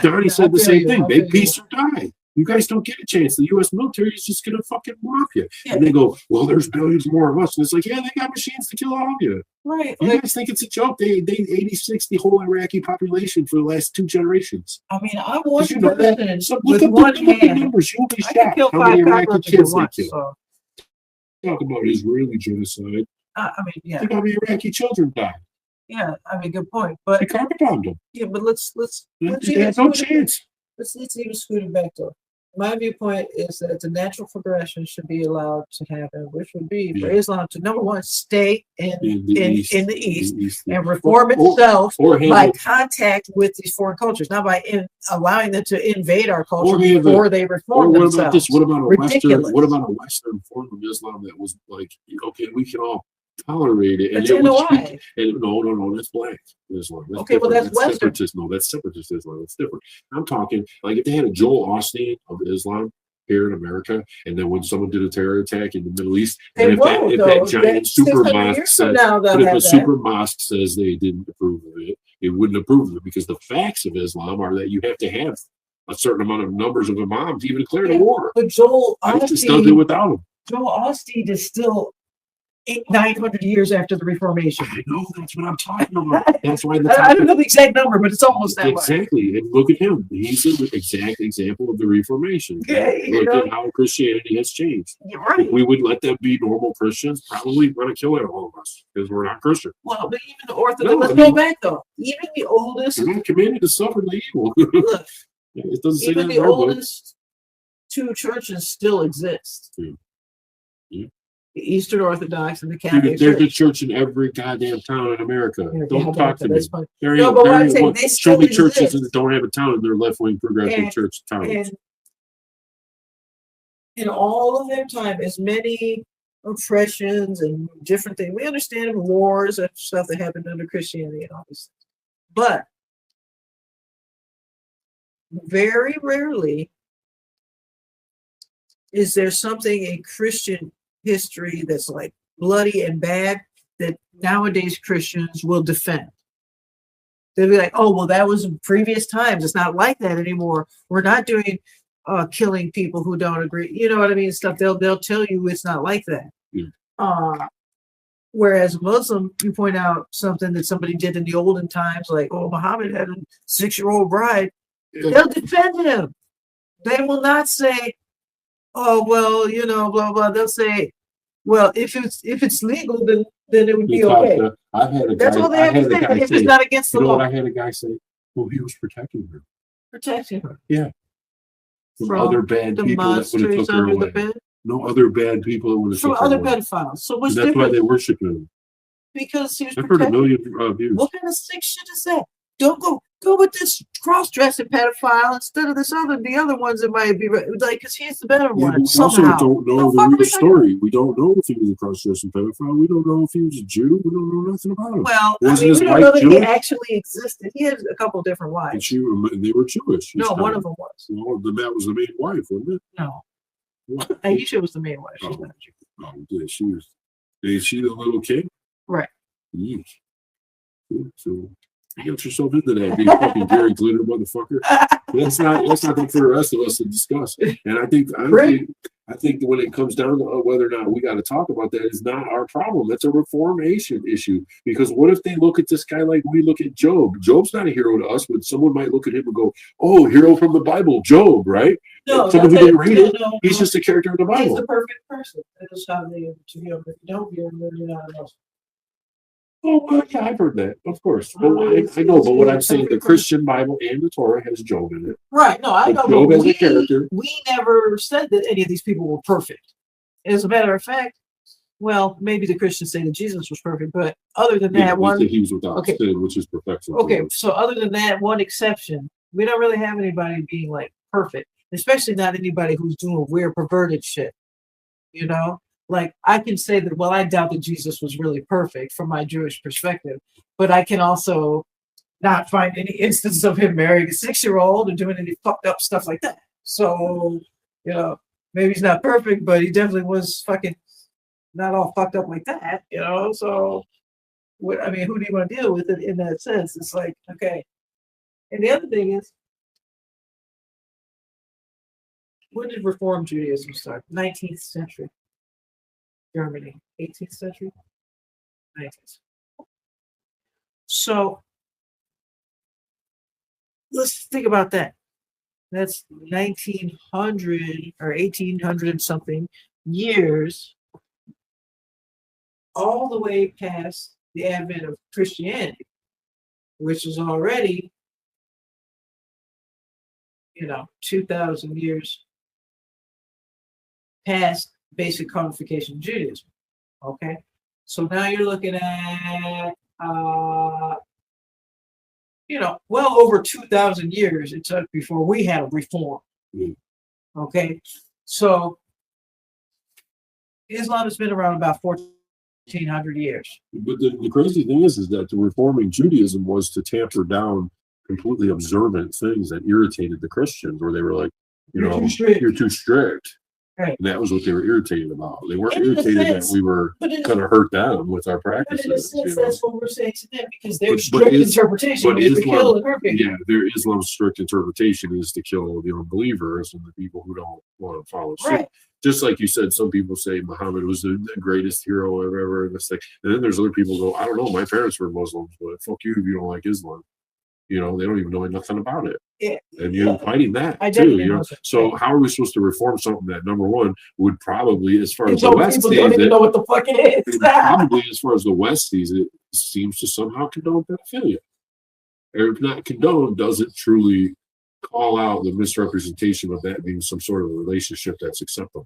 Donnie said the same thing. Make peace or die. You guys don't get a chance. The U.S. military is just gonna fucking rob you. And they go, well, there's billions more of us. And it's like, yeah, they got machines to kill all of you. Right. You guys think it's a joke? They 86 the whole Iraqi population for the last 2 generations. I mean, I want you know that? So with one hand, numbers, you'll be shocked how many Iraqi kids they kill. Talk about Israeli genocide. I mean, yeah. Think how many Iraqi children died. Yeah, I mean, good point. But they carpet bombed them. Yeah, but let's they had no chance. Let's even scoot it back to my viewpoint is that the natural progression should be allowed to happen, which would be for Islam to number one stay in the East and reform itself by contact with these foreign cultures, not by allowing them to invade our culture before they reform themselves. About this? What about a Western form of Islam that was like, okay, we can all tolerate it, and no, that's black Islam. That's okay, well that's Western. Separatist. No, that's separatist Islam. That's different. I'm talking like if they had a Joel Osteen of Islam here in America, and then when someone did a terror attack in the Middle East, and if that giant super mosque says, but if a super mosque says they didn't approve of it, it wouldn't approve of it because the facts of Islam are that you have to have a certain amount of numbers of imams to even declare the war. But Joel Osteen, just don't do it without him. Joel Osteen is still 900 years after the Reformation. I know, that's what I'm talking about. That's why I don't know the exact number, but it's almost that way. Exactly. And look at him. He's an exact example of the Reformation. Look at how Christianity has changed. You're right. If we would let them be normal Christians, probably going to kill all of us because we're not Christian. Well, but even the Orthodox, let's go back though. Even the oldest. We're not committed to suffer the evil. Look, it doesn't say even that the oldest 2 churches still exist. Yeah. The Eastern Orthodox and the Catholic. There's a church in every goddamn town in America. Don't talk to me. Show me churches that don't have a town in their left-wing progressive church towns. In all of their time, as many oppressions and different things, we understand wars and stuff that happened under Christianity and all these things. But very rarely is there something in Christian history that's like bloody and bad that nowadays Christians will defend. They'll be like, oh, well, that was in previous times. It's not like that anymore. We're not doing killing people who don't agree. You know what I mean? Stuff. They'll tell you it's not like that. Yeah. Whereas Muslim, you point out something that somebody did in the olden times, like, oh, Muhammad had a 6-year-old bride. They'll defend him. They will not say, oh, well, you know, blah, blah. They'll say, well, if it's legal, then it would be okay. That's all they have to say. If it's not against the law. I had a guy say, well, he was protecting her. Protecting her. Yeah. From other bad people that would have took her away. No other bad people that would have took her away. From other pedophiles. So what's different? That's why they worship him. Because he was I've heard a million views. What kind of sick shit is that? Don't go with this cross-dressing pedophile instead of the other ones that might be like, because he's the better one. We also don't know the real story. We don't know if he was a cross-dressing pedophile. We don't know if he was a Jew. We don't know nothing about him. Well, we don't know that he actually existed. He had a couple different wives. And they were Jewish. No, one of them was. Well, that was the main wife, wasn't it? No. Aisha was the main wife. She's not a Jew. Oh, yeah, she was. Is she the little kid? Right. Yeah. So Get yourself into that, big fucking Gary Glitter motherfucker. That's not good for the rest of us to discuss. And I think that when it comes down to whether or not we got to talk about that, is not our problem. It's a reformation issue. Because what if they look at this guy like we look at Job? Job's not a hero to us, but someone might look at him and go, "Oh, hero from the Bible, Job, right?" No, someone who didn't read it, he's just a character in the Bible. He's the perfect person. That is how they view him. If you don't view him, then you're not a Muslim. Oh, well, yeah, I've heard that, of course. But I know, but what I'm saying, the Christian Bible and the Torah has Job in it. Right. No, I know. Job as a character. We never said that any of these people were perfect. As a matter of fact, well, maybe the Christians say that Jesus was perfect, but other than that, he was without sin, which is perfection. Okay, so other than that one exception, we don't really have anybody being like perfect, especially not anybody who's doing weird, perverted shit. You know? Like, I can say that, well, I doubt that Jesus was really perfect from my Jewish perspective, but I can also not find any instance of him marrying a 6-year-old or doing any fucked up stuff like that. So, you know, maybe he's not perfect, but he definitely was fucking not all fucked up like that, you know? So, who do you want to deal with it in that sense? It's like, okay. And the other thing is, when did Reform Judaism start? 19th century. Germany, 18th century, 19th. So let's think about that. That's 1900 or 1800 something years, all the way past the advent of Christianity, which is already, 2,000 years past basic codification of Judaism. Okay, so now you're looking at well over 2,000 years it took before we had a reform. Okay, so Islam has been around about 1,400 years. But the crazy thing is that the reforming Judaism was to tamper down completely observant things that irritated the Christians, where they were like, you're too strict. Right. And that was what they were irritated about. They weren't irritated that we were going to hurt them with our practices. But in a sense, that's what we're saying to them, because their strict interpretation is to kill and hurt people. Yeah, their Islam's strict interpretation is to kill the unbelievers and the people who don't want to follow suit. Right. Just like you said, some people say Muhammad was the greatest hero ever. And then there's other people who go, I don't know, my parents were Muslims, but fuck you if you don't like Islam. They don't even know nothing about it. Yeah. And you're fighting that too. So how are we supposed to reform something that, number one, would probably, as far as the West sees don't even know what the fuck it is. Probably, as far as the West sees it, seems to somehow condone pedophilia. Or if not condone, doesn't truly call out the misrepresentation of that being some sort of a relationship that's acceptable.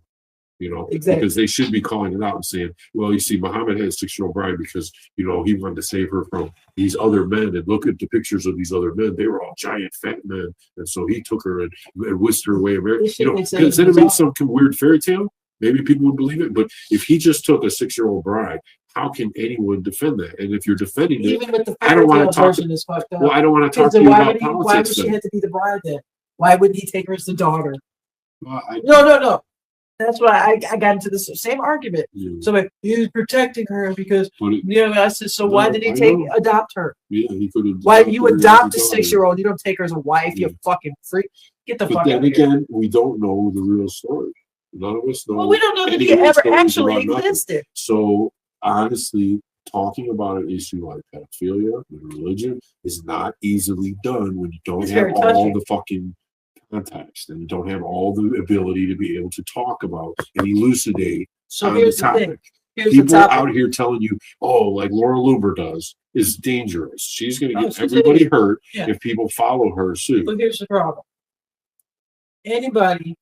Exactly. Because they should be calling it out and saying, well, you see, Muhammad had a 6-year-old bride because, he wanted to save her from these other men. And look at the pictures of these other men. They were all giant, fat men. And so he took her and whisked her away. Instead of being some weird fairy tale, maybe people would believe it. But if he just took a 6-year-old bride, how can anyone defend that? And if you're defending it, I don't want to talk. Well, I don't want to talk to you about politics. Why would she have to be the bride then? Why wouldn't he take her as the daughter? Well, No. That's why I got into the same argument. Yeah. So he's protecting her because I said, so why did he adopt her? Yeah, he could have. Why you adopt a 6-year-old? You don't take her as a wife. You fucking freak. Get the fuck out of here. But then again, we don't know the real story. None of us know. Well, we don't know that he ever actually existed. So honestly, talking about an issue like pedophilia and religion is not easily done when you don't have all the fucking context and you don't have all the ability to be able to talk about and elucidate on the topic. People out here telling you, like Laura Loomer does, is dangerous. She's going to get everybody hurt if people follow her suit. But here's the problem. Anybody,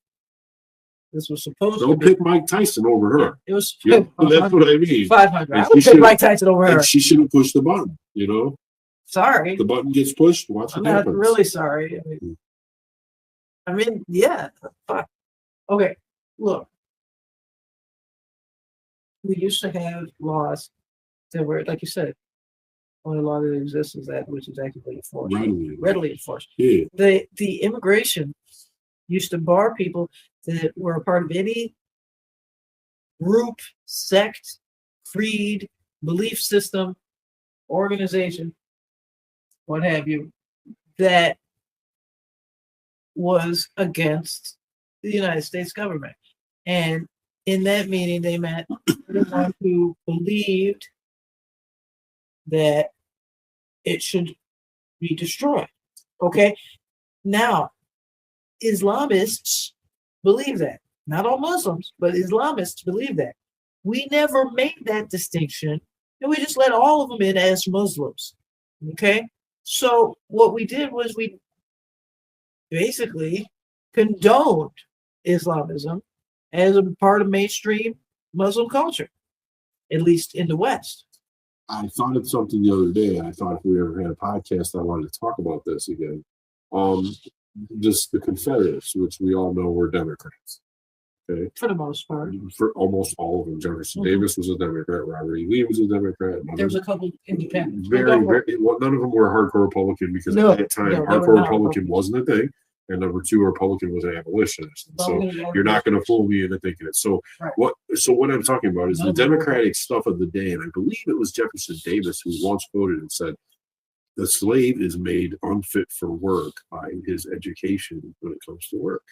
this was supposed to pick Mike Tyson over her. It was that's what I mean. 500. I would pick Mike Tyson over her. She shouldn't push the button, Sorry. The button gets pushed, watch what happens. I'm not really sorry. Yeah. Fuck. Okay, look. We used to have laws that were, like you said, only law that exists is that which is actively enforced. Readily enforced. Yeah. The immigration used to bar people that were a part of any group, sect, creed, belief system, organization what have you, that was against the United States government. And in that meeting, they met everyone who believed that it should be destroyed. Okay? Now, Islamists believe that. Not all Muslims, but Islamists believe that. We never made that distinction, and we just let all of them in as Muslims. Okay? So what we did was we basically condoned Islamism as a part of mainstream Muslim culture, at least in the West. I thought of something the other day. I thought if we ever had a podcast, I wanted to talk about this again. Just the Confederates, which we all know were Democrats. Okay. For the most part. For almost all of them. Jefferson Davis was a Democrat. Robert E. Lee was a Democrat. There was a couple independents. Well, none of them were hardcore Republican because at that time, hardcore Republican wasn't a thing. And number two, a Republican was an abolitionist. And so you're not going to fool me into thinking it. So what I'm talking about is the Democratic stuff of the day. And I believe it was Jefferson Davis who once quoted and said, the slave is made unfit for work by his education when it comes to work.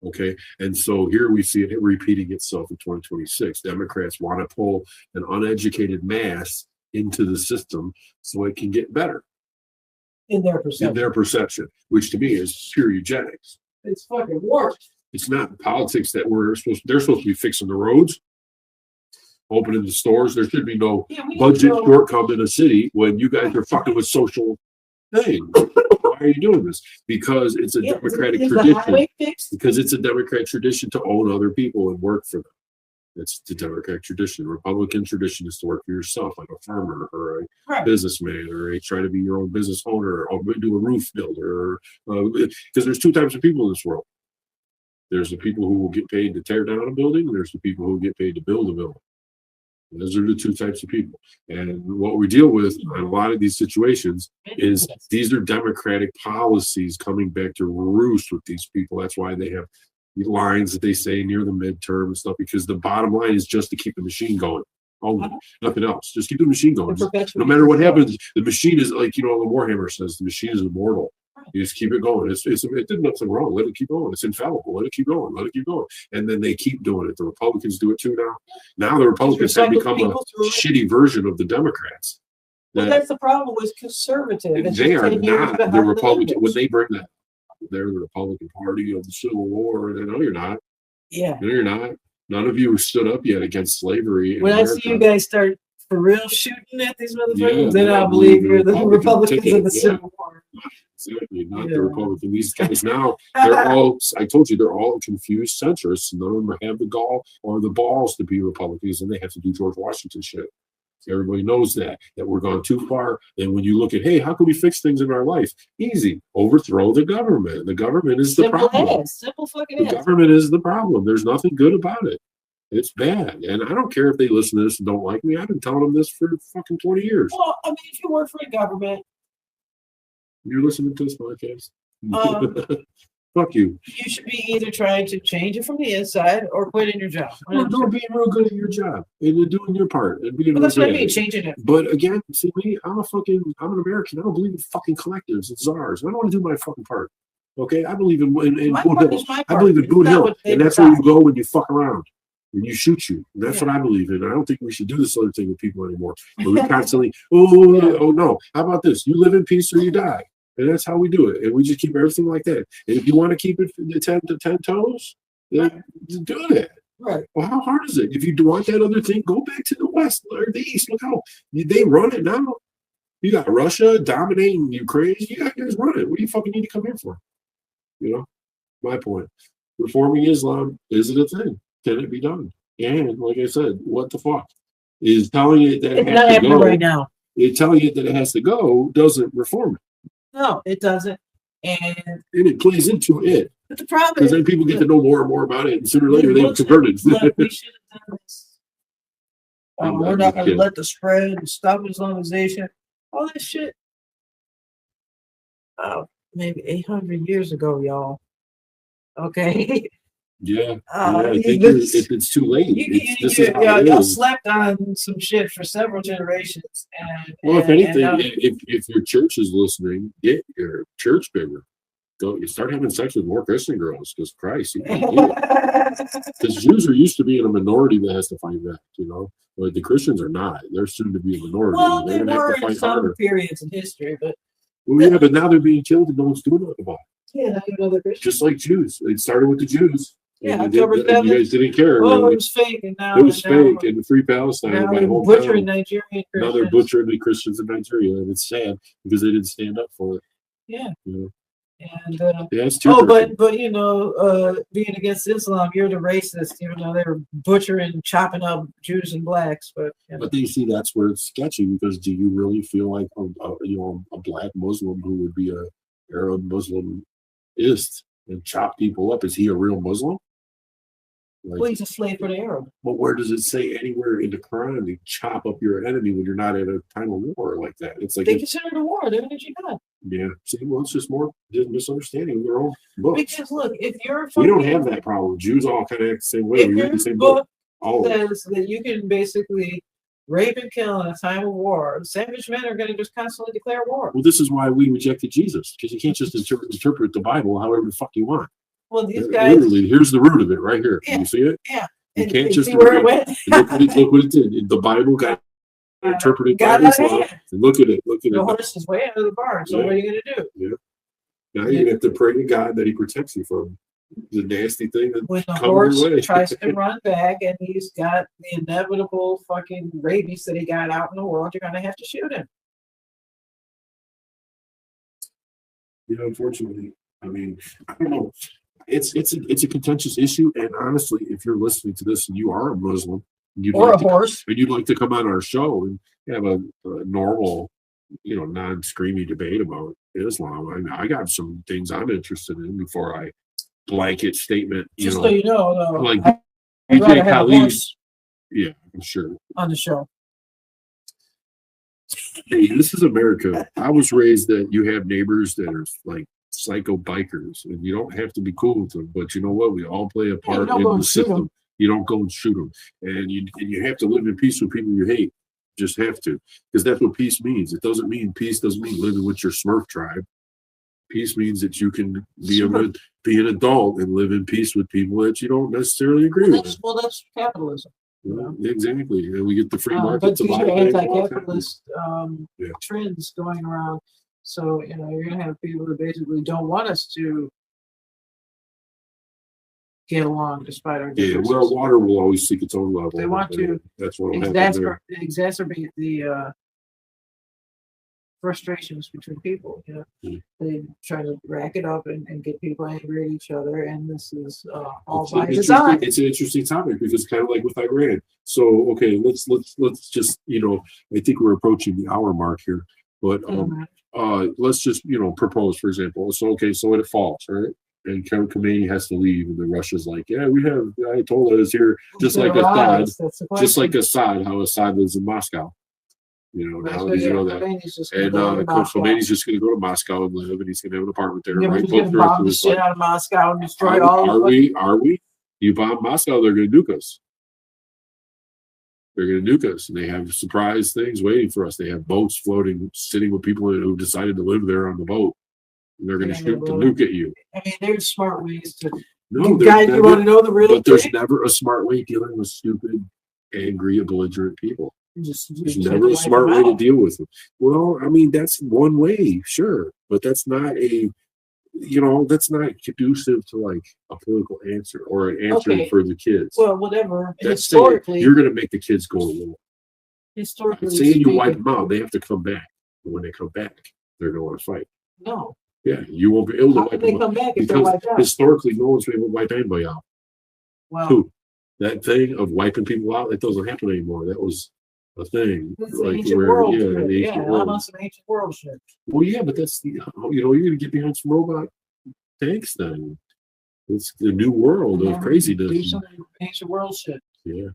Okay. And so here we see it repeating itself in 2026. Democrats want to pull an uneducated mass into the system so it can get better. In their perception. Which to me is pure eugenics. It's fucking war. It's not politics that they're supposed to be fixing the roads, opening the stores. There should be no budget shortcome in a city when you guys are fucking with social things. Why are you doing this? Because it's a democratic tradition. Because it's a democratic tradition to own other people and work for them. It's the Democratic tradition. Republican tradition is to work for yourself, like a farmer or a businessman, or try to be your own business owner, or do a roof builder. Because there's two types of people in this world. There's the people who will get paid to tear down a building, and there's the people who get paid to build a building. And those are the two types of people. And what we deal with in a lot of these situations is these are democratic policies coming back to roost with these people. That's why they have lines that they say near the midterm and stuff, because the bottom line is just to keep the machine going. Only, nothing else. Just keep the machine going. No matter what happens, the machine is like, the Warhammer says, the machine is immortal. You just keep it going. It did nothing wrong. Let it keep going. It's infallible. Let it keep going. Let it keep going. And then they keep doing it. The Republicans do it too now. Now the Republicans have become a shitty version of the Democrats. Well, that's the problem with conservative. They are not the Republican. When they bring that, they're the Republican Party of the Civil War. And no, you're not. Yeah. No, you're not. None of you stood up yet against slavery. When I see you guys start for real shooting at these motherfuckers, then I believe you're the Republicans of the Civil War. Exactly, not the Republican. These guys now, they're all, I told you, they're all confused centrists. None of them have the gall or the balls to be Republicans, and they have to do George Washington shit. Everybody knows that we're gone too far. And when you look at, hey, how can we fix things in our life? Easy. Overthrow the government. The government is the problem. Simple fucking The government is the problem. There's nothing good about it. It's bad. And I don't care if they listen to this and don't like me. I've been telling them this for fucking 20 years. Well, I mean, if you work for a government. You're listening to this podcast? Fuck you. You should be either trying to change it from the inside or quitting your job. Or being real good at your job and doing your part and being. Well, that's what I mean, changing it. But again, see me, I'm an American. I don't believe in fucking collectives and czars. I don't want to do my fucking part. Okay, I believe in Boone Hill. I believe in Boone Hill, and that's where you go when you fuck around. When you shoot you. And that's what I believe in. I don't think we should do this other thing with people anymore. Where we constantly, oh no, how about this? You live in peace or you die. And that's how we do it. And we just keep everything like that. And if you want to keep it the 10 toes, then do that. Right. Well, how hard is it? If you want that other thing, go back to the West or the East. Look how they run it now. You got Russia dominating Ukraine. You guys run it. What do you fucking need to come here for? My point. Reforming Islam, is it a thing? Can it be done? And like I said, what the fuck? Is telling it that it has to go right now. Telling it that it has to go doesn't reform it. No, it doesn't. And it plays into it. But the problem because then people get to know more and more about it, and sooner or later they get converted. We should have done this. We're not going to let the spread and stop Islamization. All this shit. Maybe 800 years ago, y'all. Okay. I think it's too late. Y'all slept on some shit for several generations. If anything, if your church is listening, get your church bigger. You start having sex with more Christian girls, because Christ, because Jews are used to being a minority that has to fight back, but the Christians are not. They're soon to be a minority. Well, they were in some periods in history, but but now they're being killed and no one's doing nothing about it. Just like Jews, it started with the Jews. Yeah, you guys didn't care. Oh, it was fake, and now it was fake. And Free Palestine. Now they're butchering Nigerian Christians. Now they're butchering the Christians in Nigeria, and it's sad because they didn't stand up for it. Yeah. And it's too but being against Islam, you're the racist. They're butchering, chopping up Jews and blacks. But you see, that's where it's sketchy, because do you really feel like a black Muslim who would be a Arab Muslimist and chop people up? Is he a real Muslim? Well, he's a slave for the Arab. But where does it say anywhere in the Quran to chop up your enemy when you're not in a time of war like that? It's like they consider it a war. They're in jihad. Yeah. See, well, it's just more misunderstanding of their own books. Because look, if you're we don't have that problem. Jews all kind of act the same way. We read the same book. Says that you can basically rape and kill in a time of war. Savage men are going to just constantly declare war. Well, this is why we rejected Jesus, because you can't just interpret the Bible however the fuck you want. Well, these guys. Literally, here's the root of it right here. Yeah, can you see it? Yeah. You can't just see where it went. Look what it did. The Bible got interpreted by Islam. Look at it. The horse is way out of the barn. So what are you going to do? Yeah. Now you have to pray to God that He protects you from the nasty thing that when the horse tries to run back and he's got the inevitable fucking rabies that he got out in the world, you're going to have to shoot him. Unfortunately, I mean, I don't know. It's a contentious issue, and honestly, if you're listening to this and you are a Muslim, horse, and you'd like to come on our show and have a normal, non-screamy debate about Islam, I got some things I'm interested in before I blanket statement. So you know, like DJ Khalid. Yeah, I'm sure on the show. Hey, this is America. I was raised that you have neighbors that are like psycho bikers, and you don't have to be cool with them, but you know what, we all play a part in the system. You don't go and shoot them, and you have to live in peace with people you hate. You just have to, because that's what peace means. Doesn't mean living with your Smurf tribe. Peace means that you can be an adult and live in peace with people that you don't necessarily agree with. Well, that's capitalism. Exactly, and we get the free market. But these are anti-capitalist trends going around. So, you're going to have people who basically don't want us to get along despite our differences. Yeah, well, water will always seek its own level. They want to exacerbate the frustrations between people. They try to rack it up and get people angry at each other, and this is all by design. It's an interesting topic because it's kind of like with Iran. So, okay, let's just I think we're approaching the hour mark here, but let's just propose, for example. So when it falls, right? And Khomeini has to leave, and then Russia's like, yeah, Ayatollah is here, just like Assad, how Assad lives in Moscow. Now did you know that? And Khomeini's just going to go to Moscow and live, and he's going to have an apartment there. Right? He's going to bomb the shit out of Moscow and destroy all of it. Are we? You bomb Moscow, they're going to nuke us. They're going to nuke us, and they have surprise things waiting for us. They have boats floating, sitting with people who decided to live there on the boat. And they're going to shoot the nuke at you. I mean, there's smart ways to. Guys, you want to know the real thing? But there's never a smart way dealing with stupid, angry, belligerent people. There's never a smart way to deal with them. Well, I mean, that's one way, sure, but that's not that's not conducive to like a political answer or an answer for the kids. Well, whatever. That's historically, you're going to make the kids go to war. Historically, saying you wipe them out, they have to come back. And when they come back, they're going to want to fight. No. Yeah, you won't be able to wipe them come back if they're wiped out? Historically, no one's been able to wipe anybody out. Well, who? That thing of wiping people out, that doesn't happen anymore. That was a thing. Like ancient world shit. I'm on some ancient world shit. Well, yeah, but that's you're going to get behind some robot tanks then. It's the new world of craziness. Do some ancient world shit. Yeah.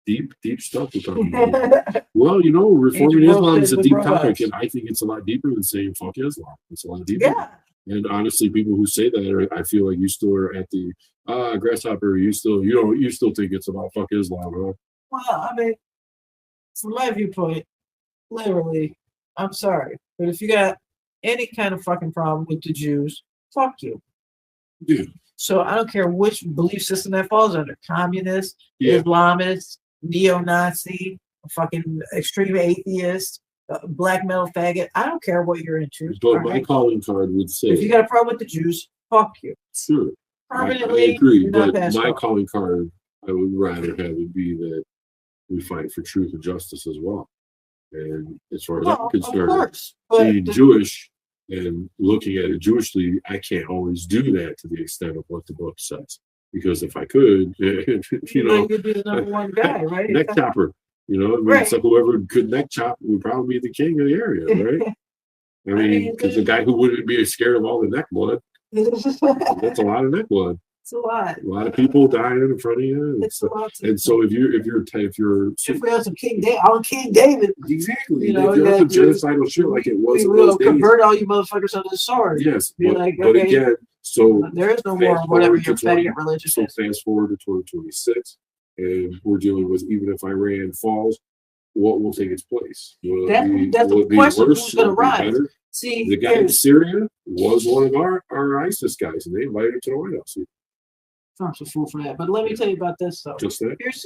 Deep stuff we're talking about. Well, reforming Islam is a deep topic, and I think it's a lot deeper than saying fuck Islam. It's a lot deeper. Yeah. And honestly, people who say that, I feel like you still are at the Grasshopper, you still think it's about fuck Islam, huh? Well, I mean, from my viewpoint, literally, I'm sorry, but if you got any kind of fucking problem with the Jews, fuck you. Yeah. So I don't care which belief system that falls under: communist, Islamist, neo-Nazi, fucking extreme atheist, black metal faggot. I don't care what you're into. But my calling card would say, if you got a problem with the Jews, fuck you. Sure. Permanently, I agree, but my calling card, I would rather have it be that we fight for truth and justice as well. And as far as I'm concerned, being Jewish and looking at it Jewishly, I can't always do that to the extent of what the book says. Because if I could, you'd be the number one guy, right? Neck chopper, so whoever could neck chop would probably be the king of the area, right? I mean, because the guy who wouldn't be scared of all the neck blood, that's a lot of neck blood. It's a lot. A lot of people dying in front of you. It's a lot. And so if we have some King David, on King David, exactly. If you have some genocidal shit like it was, we will convert all you motherfuckers under the sword. Yes, but again, so there is no more whatever your petty religion is. So fast forward to 2026, and we're dealing with, even if Iran falls, what will take its place? That's the question. Who's going to rise? See, the guy in Syria was one of our ISIS guys, and they invited him to the White House. Trump's a fool for that. But let me tell you about this, though. Just that? Here's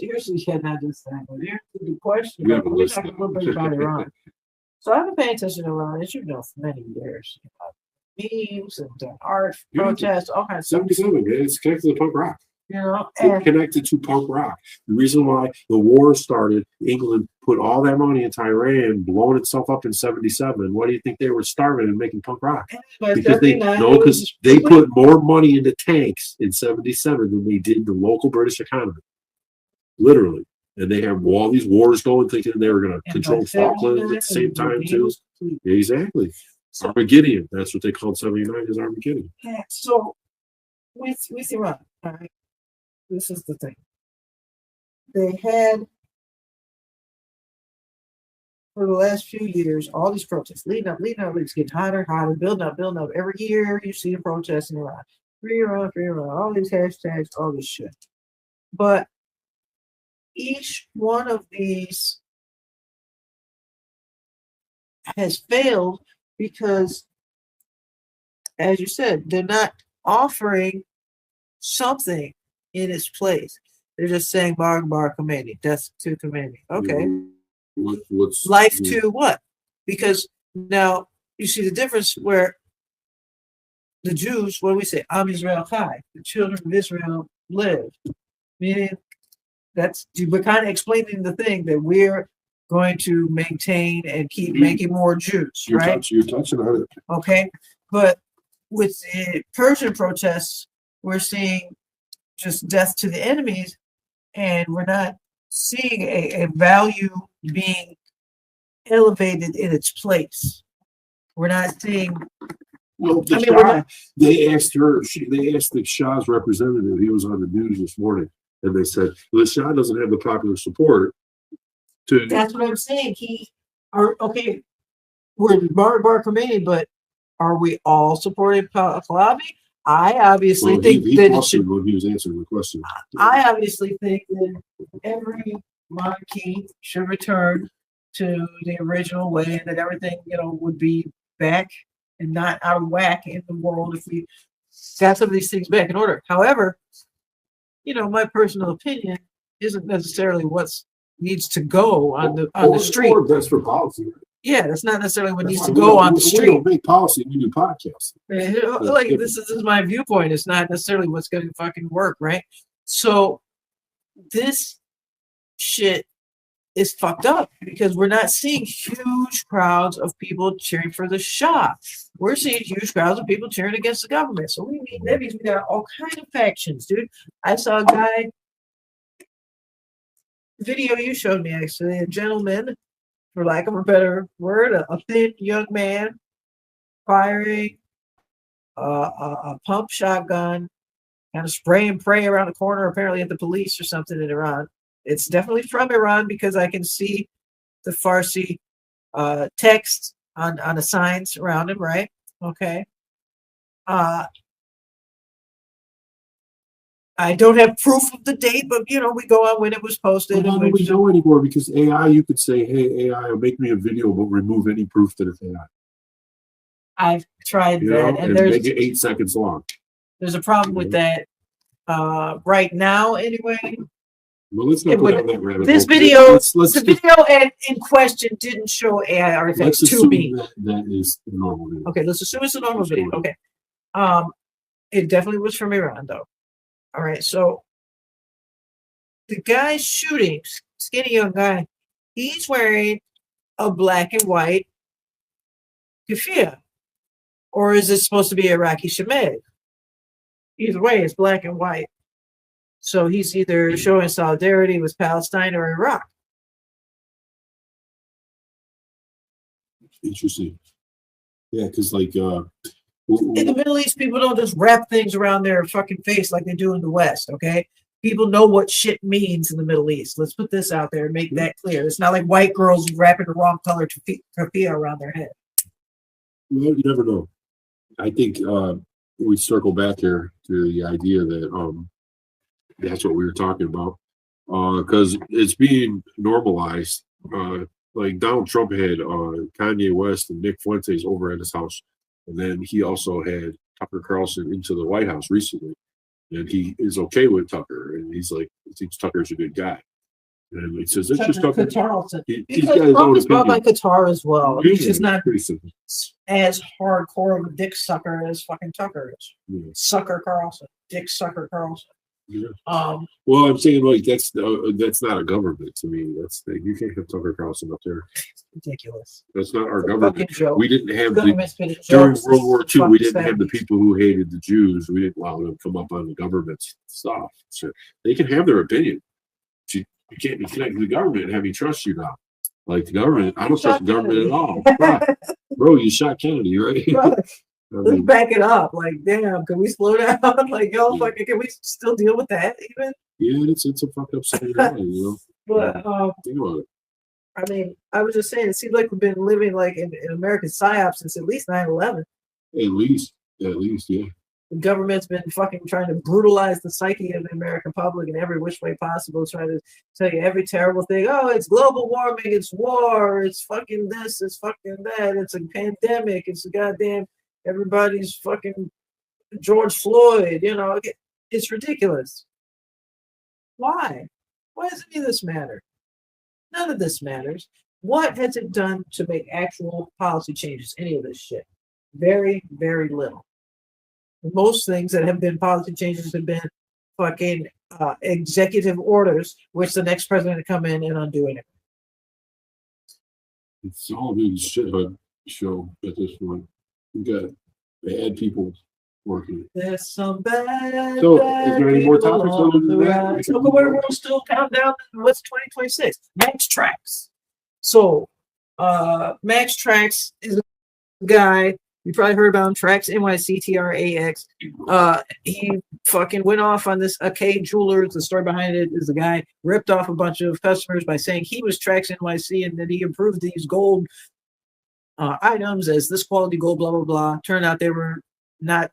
not just that, but here's the question. We have a list about Iran. So I've been paying attention to Iran, as you know, for many years. Memes and art, protests, all kinds of stuff. 77, man. It's connected to punk rock. It's connected to punk rock. The reason why the war started, England put all that money into Iran, blowing itself up in 77. Why do you think they were starving and making punk rock? Because they put more money into tanks in 77 than they did the local British economy. Literally. And they have all these wars going, thinking they were going to control Falklands at the same time, too. Exactly. Armageddon. That's what they called 79 is Armageddon. So, with Iran, all right, this is the thing. They had, for the last few years, all these protests, leading up, it's getting hotter, building up. Every year, you see a protest in Iran. Free Iran, all these hashtags, all this shit. But each one of these has failed because, as you said, they're not offering something in its place. They're just saying bar Khomeini, death to Khomeini. Okay. What's life to what? Because now you see the difference where the Jews, what do we say? Am Israel Chai, the children of Israel live. Meaning we're kind of explaining the thing that we're going to maintain and keep making more Jews, right? You're touching on it. Okay. But with the Persian protests, we're seeing just death to the enemies, and we're not seeing a value being elevated in its place. We're not seeing. Well, they asked the Shah's representative. He was on the news this morning, and they said, well, the Shah doesn't have the popular support. That's what I'm saying. We're bar Khomeini, but are we all supporting Pahlavi? I obviously think that it should. When he was answering the question, I obviously think that every monarchy should return to the original way, and that everything would be back and not out of whack in the world if we got some of these things back in order. However, my personal opinion isn't necessarily what needs to go on the street. That's for policy. Yeah, that's not necessarily what needs to go on the street. We don't make policy, we do podcasts. This is my viewpoint. It's not necessarily what's going to fucking work, right? So this shit is fucked up because we're not seeing huge crowds of people cheering for the Shah. We're seeing huge crowds of people cheering against the government. So that means we got all kind of factions, dude. I saw a guy, video you showed me actually, a gentleman, for lack of a better word, a thin young man firing a pump shotgun, kind of spray and pray around the corner, apparently at the police or something in Iran. It's definitely from Iran because I can see the Farsi text on the signs around him, right? Okay. I don't have proof of the date, but we go on when it was posted. Well, how do we know anymore? Because AI, you could say, "Hey, AI, make me a video, but remove any proof that it's AI." I've tried that, and there's make it 8 seconds long. There's a problem with that right now, anyway. Well, let's not go down that rabbit hole. This video, the video in question didn't show AI artifacts to me. That is a normal video. Okay, let's assume it's a normal video. Okay. It definitely was from Iran, though. All right, so the guy shooting, skinny young guy, he's wearing a black and white keffiyeh. Or is it supposed to be Iraqi shemed? Either way, it's black and white. So he's either showing solidarity with Palestine or Iraq. Interesting. Yeah, because like in the Middle East, people don't just wrap things around their fucking face like they do in the West, okay? People know what shit means in the Middle East. Let's put this out there and make that clear. It's not like white girls wrapping the wrong color keffiyeh around their head. Well, you never know. I think we circle back here to the idea that that's what we were talking about, because it's being normalized. Like Donald Trump had Kanye West and Nick Fuentes over at his house, and then he also had Tucker Carlson into the White House recently, and he is okay with Tucker, and he's like, he thinks Tucker's a good guy. And he says, it's just Tucker. He's got his own opinion. By Qatar as well. He's just not as hardcore of a dick sucker as fucking Tucker is. Yeah. Sucker Carlson. Dick sucker Carlson. Yeah. Well, I'm saying like that's not a government to me. That's you can't have Tucker Carlson up there. It's ridiculous. That's not our government. We didn't have during World War II. We didn't have the people who hated the Jews. We didn't allow them to come up on the government stuff. So they can have their opinion. You can't be connected to the government and have me trust you now. Like the government, I don't trust the government at all. Bro, you shot Kennedy, right? Let's back it up. Like, damn, can we slow down? Like, yo, fucking, can we still deal with that even? Yeah, it's a fucked up scenario, But I mean, I was just saying, it seems like we've been living like in American PsyOps since at least 9/11. At least, yeah. The government's been fucking trying to brutalize the psyche of the American public in every which way possible, trying to tell you every terrible thing. Oh, it's global warming, it's war, it's fucking this, it's fucking that, it's a pandemic, it's a goddamn everybody's fucking George Floyd, it's ridiculous. Why? Why does any of this matter? None of this matters. What has it done to make actual policy changes? Any of this shit? Very, very little. Most things that have been policy changes have been fucking executive orders, which the next president to come in and undo it. It's all been shithud show at this point. We got bad people working. There's some bad. So, is there any more topics on that? So, we're still counting down. What's 2026? Max Trax. So, Max Trax is a guy. You probably heard about him, Trax, NYCTRAX. He fucking went off on this Arcade Jewelers. The story behind it is the guy ripped off a bunch of customers by saying he was Trax NYC and that he improved these gold items as this quality gold, blah, blah, blah. Turned out they were not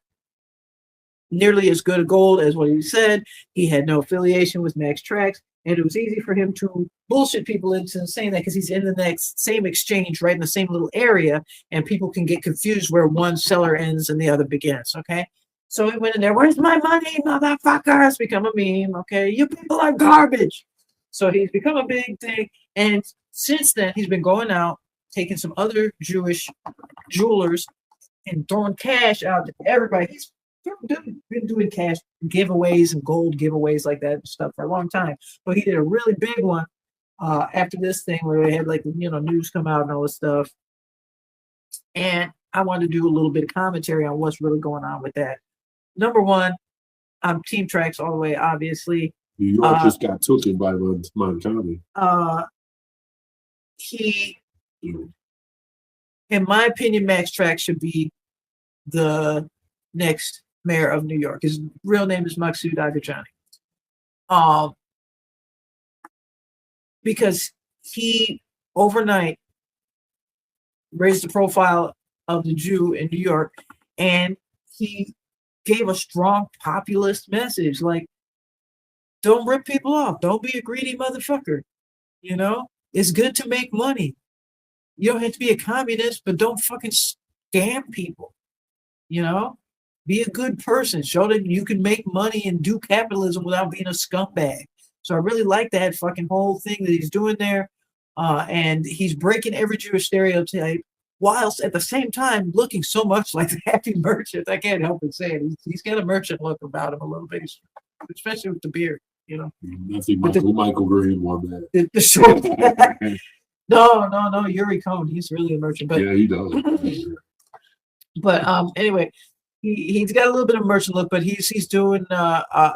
nearly as good a gold as what he said. He had no affiliation with Max Trax, and it was easy for him to bullshit people into saying that because he's in the next same exchange, right in the same little area, and people can get confused where one seller ends and the other begins, okay? So he went in there, where's my money, motherfuckers? Become a meme, okay? You people are garbage. So he's become a big thing, and since then, he's been going out, taking some other Jewish jewelers and throwing cash out to everybody. He's been doing cash giveaways and gold giveaways like that and stuff for a long time. But he did a really big one after this thing where they had like news come out and all this stuff. And I wanted to do a little bit of commentary on what's really going on with that. Number one, I'm Team Trax all the way, obviously. New York just got taken by Montgomery. In my opinion, Max Trax should be the next mayor of New York. His real name is Maksud Agajani. Because he overnight raised the profile of the Jew in New York, and he gave a strong populist message. Like, Don't rip people off. Don't be a greedy motherfucker. You know, it's good to make money. You don't have to be a communist, but don't fucking scam people. You know, be a good person. Show that you can make money and do capitalism without being a scumbag. So I really like that fucking whole thing that he's doing there. And he's breaking every Jewish stereotype whilst at the same time looking so much like the happy merchant. I can't help but say it. He's got a merchant look about him a little bit, especially with the beard, you know. I think Michael Green won that. The short. No, Yuri Cohn. He's really a merchant. But, yeah, he does. But anyway, he's got a little bit of merchant look, but he's doing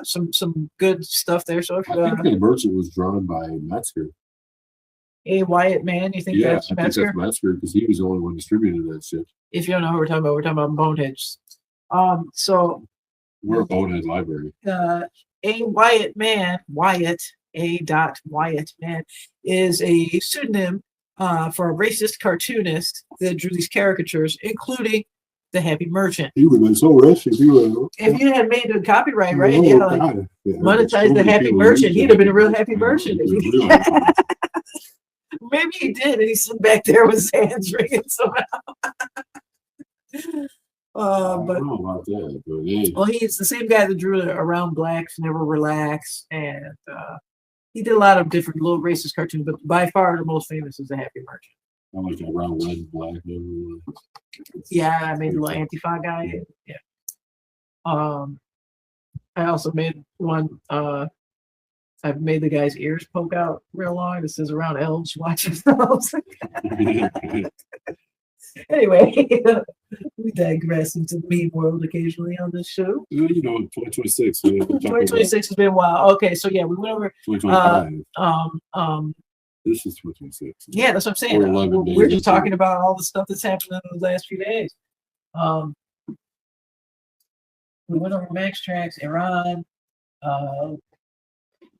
some good stuff there. So if, I think the merchant was drawn by Metzger. A Wyatt Man, you think that's Metzger? I think that's Metzger because he was the only one distributing that shit. If you don't know who we're talking about Boneheads. So we're a Bonehead library. A Wyatt Man, Wyatt Man, is a pseudonym for a racist cartoonist that drew these caricatures, including the Happy Merchant. He would have been so racist. If you had made the copyright right, monetize the Happy Merchant, he'd have been a real happy merchant. Maybe he did, and he's sitting back there with his hands ringing somehow. I don't know about that, but yeah. Well, he's the same guy that drew Around Blacks, Never Relax, and he did a lot of different little racist cartoons, but by far the most famous is the Happy Merchant. I like Around Red and Black. Yeah, I made the little Antifa guy. Yeah. I also made one. I've made the guy's ears poke out real long. This is Around Elves watching elves. Anyway, we digress into the meme world occasionally on this show. You know, 2026. 2026 has been a while. Okay, so yeah, we went over. 2025. This is 2026. Yeah, that's what I'm saying. We're just talking about all the stuff that's happened in the last few days. We went over Max Tracks, Iran.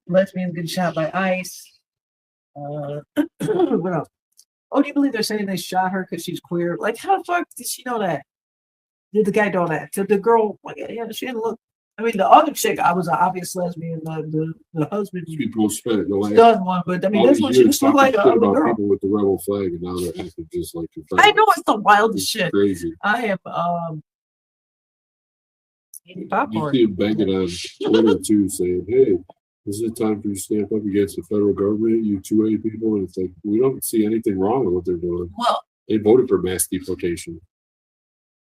Lesbians get shot by ICE. What else? Oh, do you believe they're saying they shot her because she's queer? Like, how the fuck did she know that? Did the guy know that? Did the girl, like, yeah, she didn't look. I mean, the other chick, I was an obvious lesbian. The husband, done one, but I mean, this one, she just looked like a girl. People with the rebel flag, and now they're acting just like the I know, it's the wildest shit. Crazy. I am eating popcorn. You see him banging on Twitter too, saying, "Hey, this is time for you to stand up against the federal government, you 2A people." And it's like, we don't see anything wrong with what they're doing. Well, they voted for mass deportation.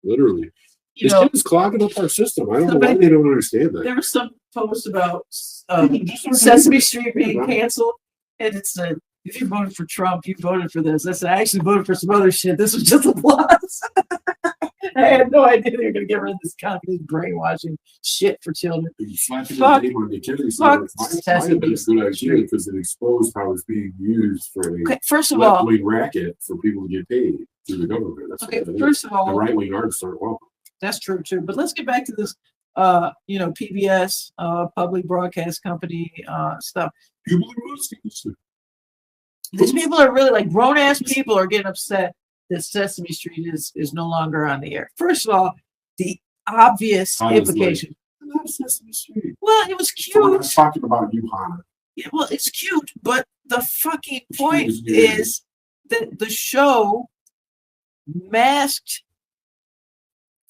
Literally. This shit is clogging up our system. I don't know why they don't understand that. There was some post about Sesame Street being canceled, and it's if you voted for Trump, you voted for this. I said, I actually voted for some other shit. This was just applause. I had no idea they were going to get rid of this communist brainwashing shit for children. Fuck Sesame Street because it exposed how it's being used for a first of all, left-wing racket for people to get paid through the government. That's okay, first of all, the right-wing artists aren't welcome. That's true too. But let's get back to this, PBS, public broadcast company stuff. These people are really like grown-ass people are getting upset that Sesame Street is no longer on the air. First of all, the obvious implication. Not Sesame Street. Well, it was cute. I'm talking about you, Hannah. Yeah, well, it's cute, but the fucking point is that the show masked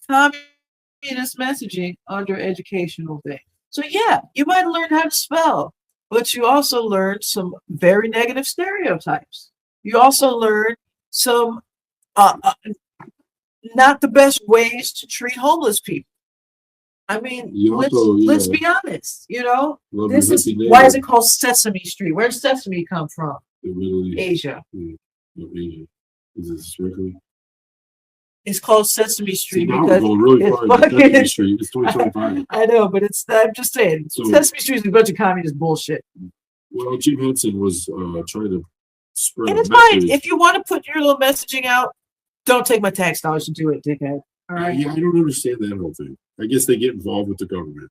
communist messaging under educational thing. So yeah, you might learn how to spell, but you also learned some very negative stereotypes. You also learned some not the best ways to treat homeless people. I mean, let's be honest. This is why is it called Sesame Street? Where does sesame come from? Asia. Is it strictly? It's called Sesame Street because Sesame Street. It's 2025. I know, but I'm just saying, Sesame Street is a bunch of communist bullshit. Well, Jim Henson was trying to spread. And it's fine if you want to put your little messaging out. Don't take my tax dollars to do it, dickhead. All right. Yeah, I don't understand that whole thing. I guess they get involved with the government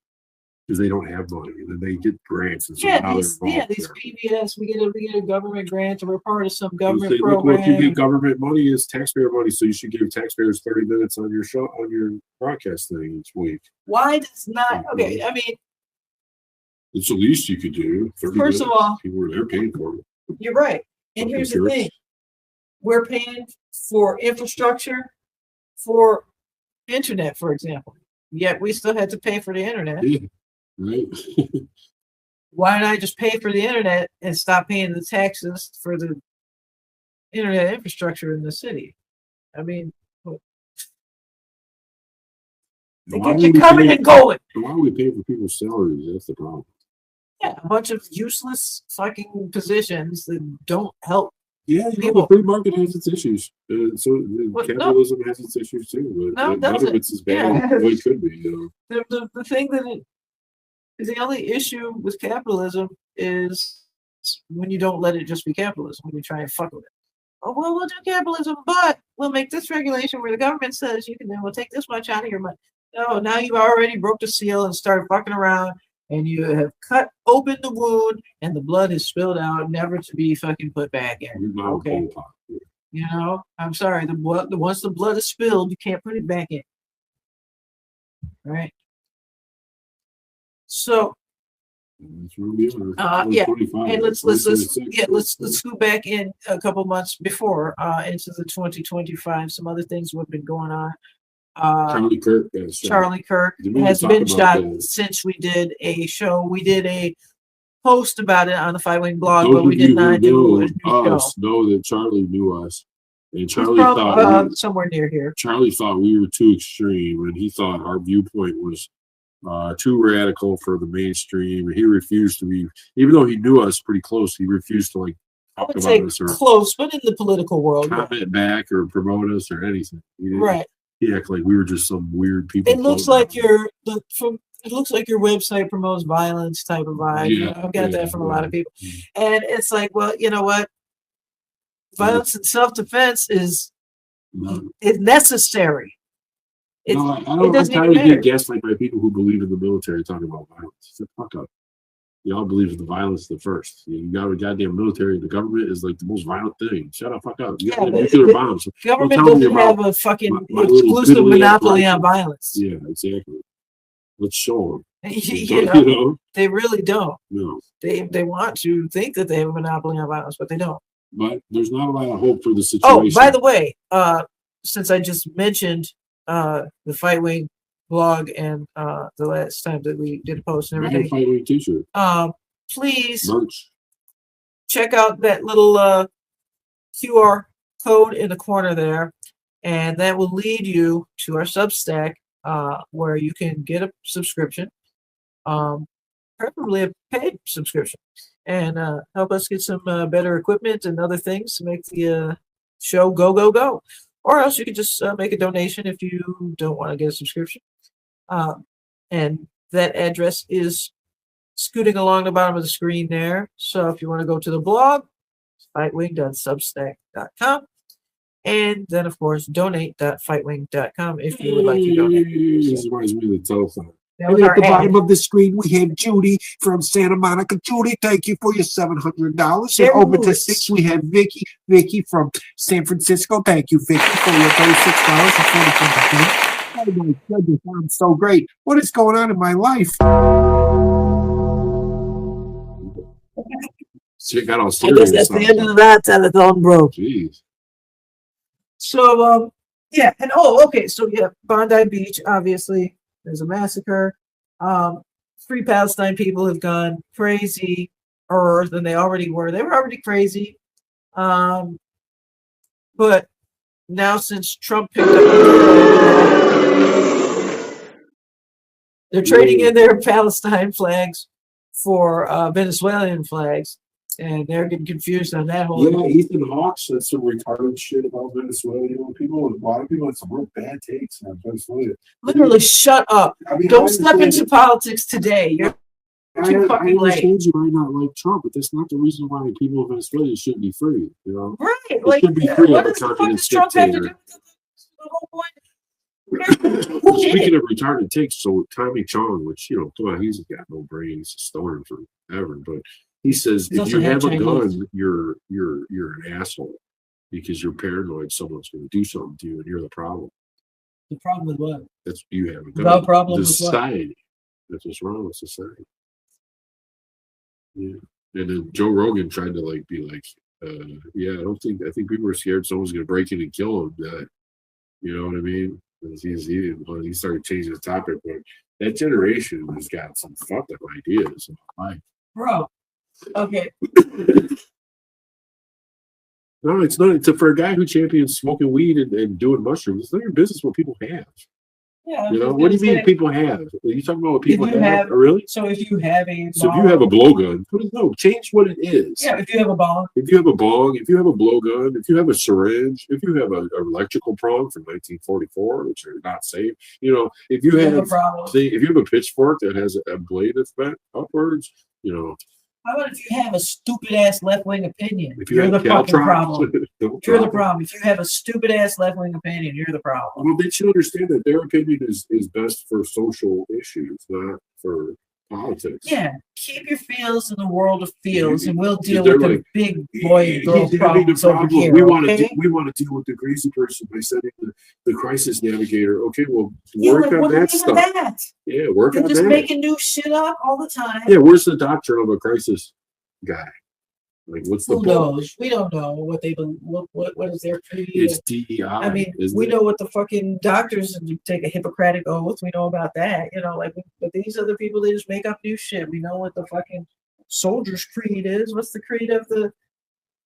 because they don't have money, and then they get grants. And these PBS, we get a government grant, and we're part of some government program. Look, you give government money is taxpayer money, so you should give taxpayers 30 minutes on your show on your broadcast thing each week. Why does not? Okay, I mean, It's the least you could do. 30 First minutes. of all, people were there paying for it. You're right. And here's the thing. We're paying for infrastructure for internet, for example. Yet we still had to pay for the internet. Yeah, right. Why not just pay for the internet and stop paying the taxes for the internet infrastructure in the city? I mean, they get you coming and going. Why are we paying for people's salaries? That's the problem. Yeah, a bunch of useless fucking positions that don't help. Yeah, the free market has its issues. Capitalism has its issues too. But none of it's as bad as it could be. You know? The thing that is the only issue with capitalism is when you don't let it just be capitalism, when you try and fuck with it. Oh, well, we'll do capitalism, but we'll make this regulation where the government says you can, then we'll take this much out of your money. No, now you've already broke the seal and started fucking around, and you have cut open the wound, and the blood is spilled out, never to be fucking put back in. Okay, you know, I'm sorry. Once the blood is spilled, you can't put it back in. Right. So. Yeah, and let's scoot back in a couple months before into the 2025. Some other things have been going on. Charlie Kirk has been shot since we did a show. We did a post about it on the Fightwing blog, but we did not do a us know that Charlie knew us, and Charlie thought somewhere near here. Charlie thought we were too extreme, and he thought our viewpoint was too radical for the mainstream. He refused to be, even though he knew us pretty close, he refused to like talk about us or close, but in the political world, comment back or promote us or anything. Right. He acted like we were just some weird people. It looks like it looks like your website promotes violence type of vibe. Yeah, I've got that from a lot of people. And it's like, well, you know what? Violence and self-defense is necessary. I don't get gaslighted by people who believe in the military talking about violence. Shut the fuck up. Y'all believe in the violence the first. You got a goddamn military. The government is like the most violent thing. Shut up, fuck up. You got nuclear bombs. Government doesn't have a fucking exclusive monopoly on violence. Yeah, exactly. Let's show them. You know, they really don't. No. They want to think that they have a monopoly on violence, but they don't. But there's not a lot of hope for the situation. Oh, by the way, since I just mentioned the Fightwing blog and the last time that we did a post and everything. Fightwing t-shirt. Please merch. Check out that little QR code in the corner there, and that will lead you to our Substack, where you can get a subscription, preferably a paid subscription, and help us get some better equipment and other things to make the show go. Or else you could just make a donation if you don't want to get a subscription. And that address is scooting along the bottom of the screen there. So if you want to go to the blog, fightwing.substack.com. And then, of course, donate.fightwing.com if you would like to donate. This reminds me of the telephone. And at the bottom of the screen, we have Judy from Santa Monica. Judy, thank you for your $700. And over to 6, we have Vicky. Vicky from San Francisco. Thank you, Vicky, for your $36.24. Oh my goodness, I'm so great. What is going on in my life? So got all I guess that's the end of that telethon, bro. Jeez. So, yeah. And, okay. So, yeah, Bondi Beach, obviously. There's a massacre. Free Palestine people have gone crazy than they already were. They were already crazy. But now since Trump picked up, they're trading in their Palestine flags for Venezuelan flags. And they're getting confused on that whole thing. Ethan Hawke said some retarded shit about Venezuela. You know, a lot of people had some real bad takes on Venezuela. Literally, shut up. I mean, don't step into politics today. You're too fucking late. You might not like Trump, but that's not the reason why people of Venezuela shouldn't be free. You know, right? They should be free of a communist dictator. Speaking of retarded takes, so Tommy Chong, which come on, he's got no brains, stolen forever, but. He says, if you have a gun, you're an asshole because you're paranoid someone's going to do something to you and you're the problem. The problem with what? That's you have a gun. The problem with society. That's what's wrong with society. Yeah. And then Joe Rogan tried to like be like, yeah, I think people are scared someone's gonna break in and kill him. You know what I mean? He started changing the topic, but that generation has got some fucked up ideas. Bro. Okay. No, it's not. It's for a guy who champions smoking weed and doing mushrooms. It's not your business what people have. Yeah. You know, what do you mean people have? Are you talking about what people have? Oh, really? So if you have a So if you have a blowgun, no, change what it is. Yeah, if you have a bong. If you have a bong, if you have a blowgun, if you have a syringe, if you have an electrical prong from 1944, which are not safe, you know, if you have a problem. if you have a pitchfork that has a blade that's bent upwards, you know. How about if you have a stupid ass left wing opinion? If you're the fucking problem. You're the problem. If you have a stupid ass left wing opinion, you're the problem. Well, they should understand that their opinion is best for social issues, not for politics. Yeah, keep your feels in the world of feels, and we'll deal with the big boy and girl problems over here. We want to deal with the crazy person by sending the crisis navigator. Okay, well, work on that stuff. Yeah, work on that. They're just making new shit up all the time. Yeah, where's the doctrine of a crisis guy? Like, what's the Who knows? We don't know what they what is their creed. It's DEI. I mean, we know what the fucking doctors take a Hippocratic oath. We know about that, you know. Like, but these other people, they just make up new shit. We know what the fucking soldier's creed is. What's the creed of the?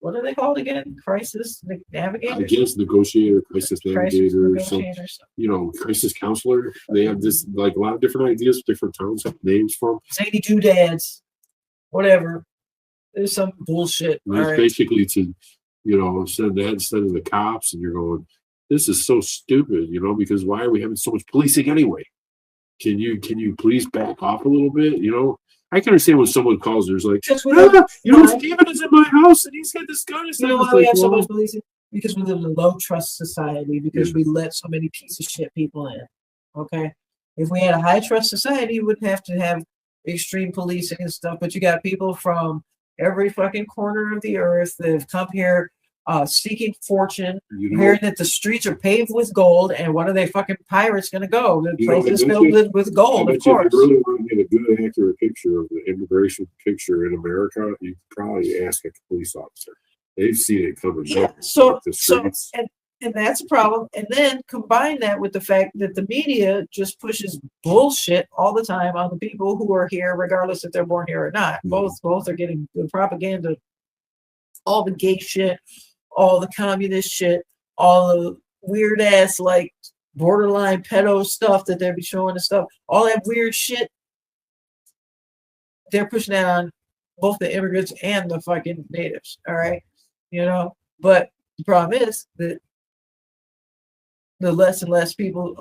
What are they called again? Crisis navigator. I guess negotiator, crisis navigator, you know, crisis counselor. They have this like a lot of different ideas. Different towns have names from. Zany doodads, whatever. There's some bullshit. It's basically to, you know, send that instead of the cops, and you're going, this is so stupid, you know, because why are we having so much policing anyway? Can you please back off a little bit? You know, I can understand when someone calls, there's like, you know, Steven is in my house and he's got this gun. You know why we have so much policing? Because we live in a low trust society. Because we let so many piece of shit people in. Okay, if we had a high trust society, you wouldn't have to have extreme policing and stuff. But you got people from every fucking corner of the earth that have come here seeking fortune, hearing that the streets are paved with gold, and what are they fucking pirates going to go? The place is filled with gold, of course. If you really want to get a good, accurate picture of the immigration picture in America, you could probably ask a police officer. They've seen it coming. Yeah, and that's a problem. And then combine that with the fact that the media just pushes bullshit all the time on the people who are here, regardless if they're born here or not. Both are getting the propaganda, all the gay shit, all the communist shit, all the weird ass like borderline pedo stuff that they'll be showing and stuff. All that weird shit. They're pushing that on both the immigrants and the fucking natives. All right, you know. But the problem is that the less and less people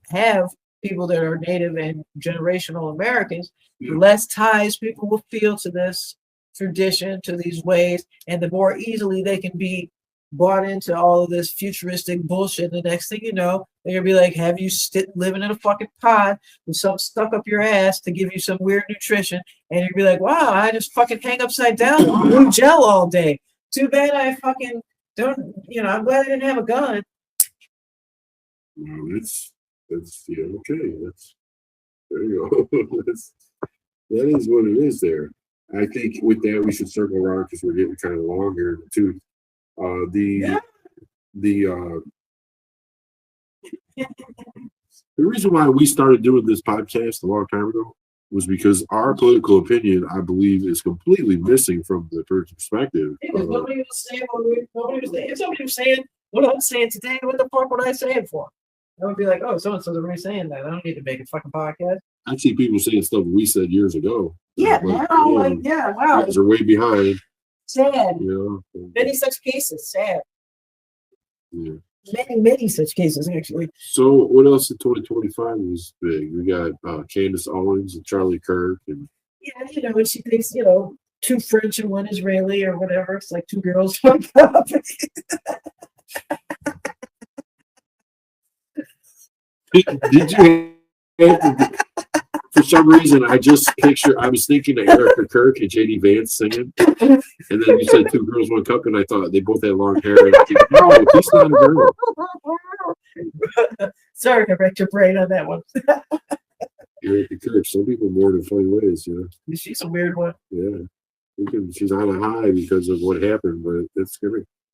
have people that are native and generational Americans, the less ties people will feel to this tradition, to these ways, and the more easily they can be bought into all of this futuristic bullshit. The next thing you know, they're gonna be like, have you living in a fucking pod with something stuck up your ass to give you some weird nutrition, and you'll be like, wow, I just fucking hang upside down on blue gel all day. Too bad I fucking don't, you know, I'm glad I didn't have a gun. Well, that's yeah, okay. There you go. That is what it is there. I think with that we should circle around because we're getting kind of long here too. The reason why we started doing this podcast a long time ago was because our political opinion, I believe, is completely missing from the perspective. Nobody was saying if somebody was saying what I'm saying today, what the fuck would I say it for? I would be like, oh, so-and-so's already saying that. I don't need to make a fucking podcast. I see people saying stuff we said years ago. Yeah, wow. Guys are way behind. Sad. You know? Many such cases, sad. Yeah. Many such cases, actually. So what else in 2025 was big? We got Candace Owens and Charlie Kirk. And you know, and she thinks, you know, 2 French and 1 Israeli or whatever. It's like 2 girls, 1 cup. Did you for some reason I was thinking of Erica Kirk and JD Vance singing, and then you said 2 girls 1 cup, and I thought they both had long hair. And no, he's not a girl. Sorry to wreck your brain on that one. Erica Kirk. Some people mourn in funny ways, you know. She's a weird one. Yeah. She's on a high because of what happened, but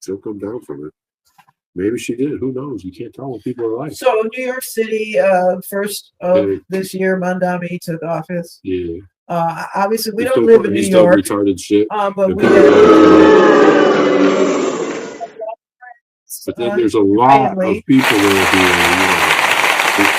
she'll come down from it. Maybe she did. Who knows? You can't tell what people are like. So New York City, first of this year, Mandami took office. Yeah. Obviously, we don't live in New York. Retarded shit. But then there's a lot of people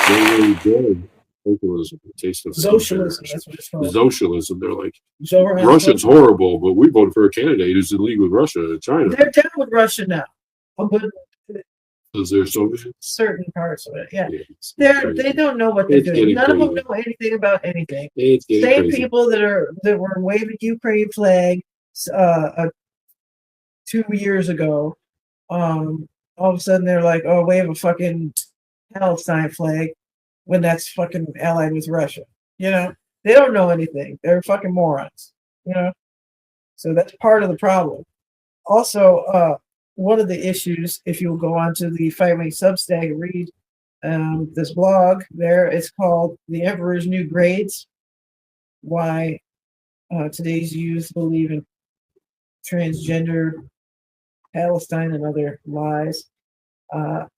they really good. Socialism. Taste of socialism. That's what it's called. Socialism. They're like, Russia's horrible, but we voted for a candidate who's in league with Russia and China. They're down with Russia now. But is there certain parts of it? Yeah. They don't know what they're doing. None of them know anything about anything. Same people that were waving Ukraine flag 2 years ago. All of a sudden they're like, oh, wave a fucking Palestine flag when that's fucking allied with Russia. You know, they don't know anything. They're fucking morons. You know, so that's part of the problem. Also, one of the issues, if you'll go onto the Fightwing Substack and read this blog there, it's called "The Emperor's New Grades: Why Today's Youth Believe in Transgender, Palestine, and Other Lies."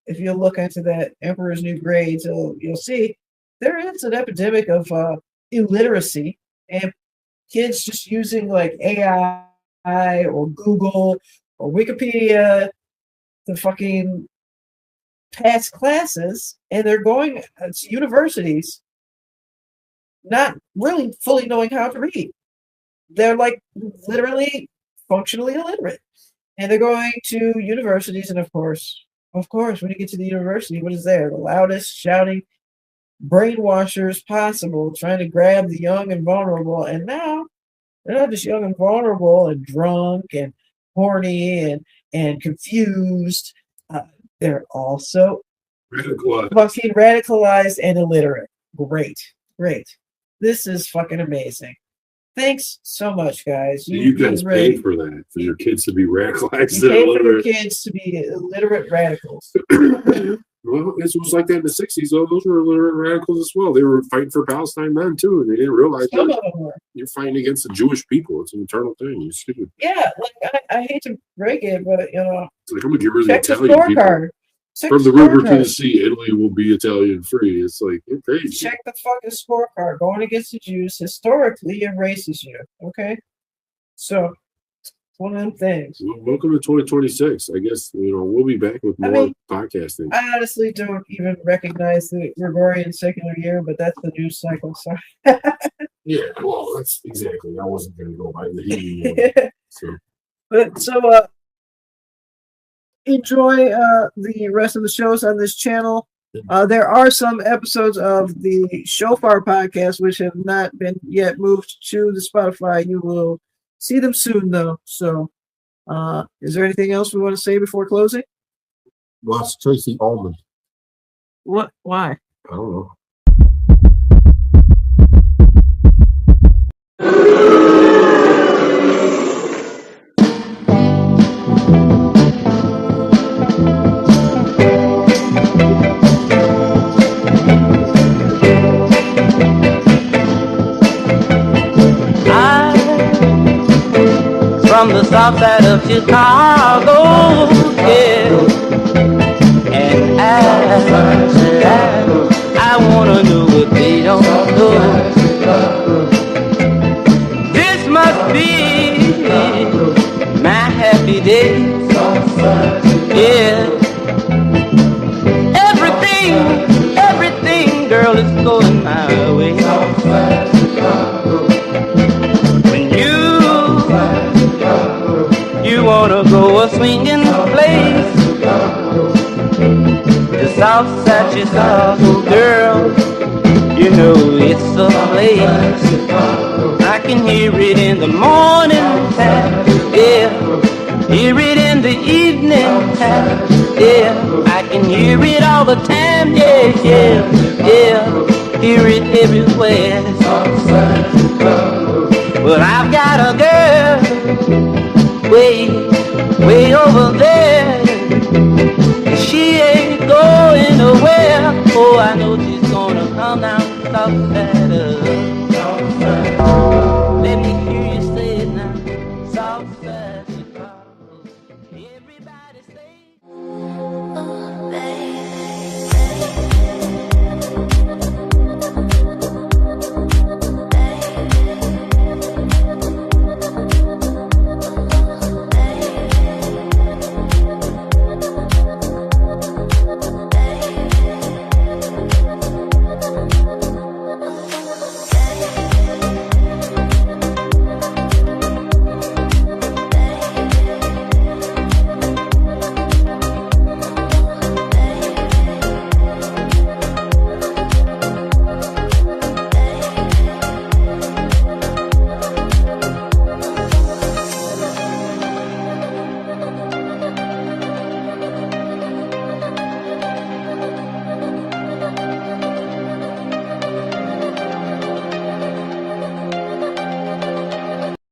If you look into that Emperor's New Grades, you'll see there is an epidemic of illiteracy and kids just using like AI or Google or Wikipedia to fucking pass classes, and they're going to universities not really fully knowing how to read. They're like literally functionally illiterate. And they're going to universities, and of course, when you get to the university, what is there? The loudest shouting brainwashers possible, trying to grab the young and vulnerable. And now they're not just young and vulnerable and drunk and horny and confused. They're also fucking radicalized and illiterate. Great. This is fucking amazing. Thanks so much, guys. You guys paid for that, for your kids to be radicalized. You paid for your kids to be illiterate radicals. Well, it was like that in the 60s. Those were illiterate radicals as well. They were fighting for Palestine then, too, and they didn't realize that you're fighting against the Jewish people. It's an eternal thing. You're stupid. Yeah, like, I hate to break it, but, you know, it's like, I'm going to get rid of check the Italian people. From the river to the sea, Italy will be Italian free. It's like, you're crazy. Check the fucking scorecard. Going against the Jews historically erases you. Okay? So, it's one of them things. Well, welcome to 2026. I guess, we'll be back with more podcasting. I honestly don't even recognize the Gregorian secular year, but that's the news cycle. So. Yeah, well, that's exactly. I wasn't going to go by the Hebrew. So, enjoy the rest of the shows on this channel. There are some episodes of the Shofar podcast which have not been yet moved to the Spotify. You will see them soon, though. So, is there anything else we want to say before closing? Lost Tracy Ullman. What? Why? I don't know. From the south side of Chicago, yeah. And I wanna know what they don't know. This must be my happy day, yeah. Everything, girl, is going my way. When you wanna go a swinging place, the south side Chicago, girl, you know it's a place. I can hear it in the morning time, yeah. Hear it in the evening time, yeah. I can hear it all the time, yeah. Hear it everywhere. Well, I've got a girl way over there. She ain't going nowhere. Oh, I know she's gonna come down south side of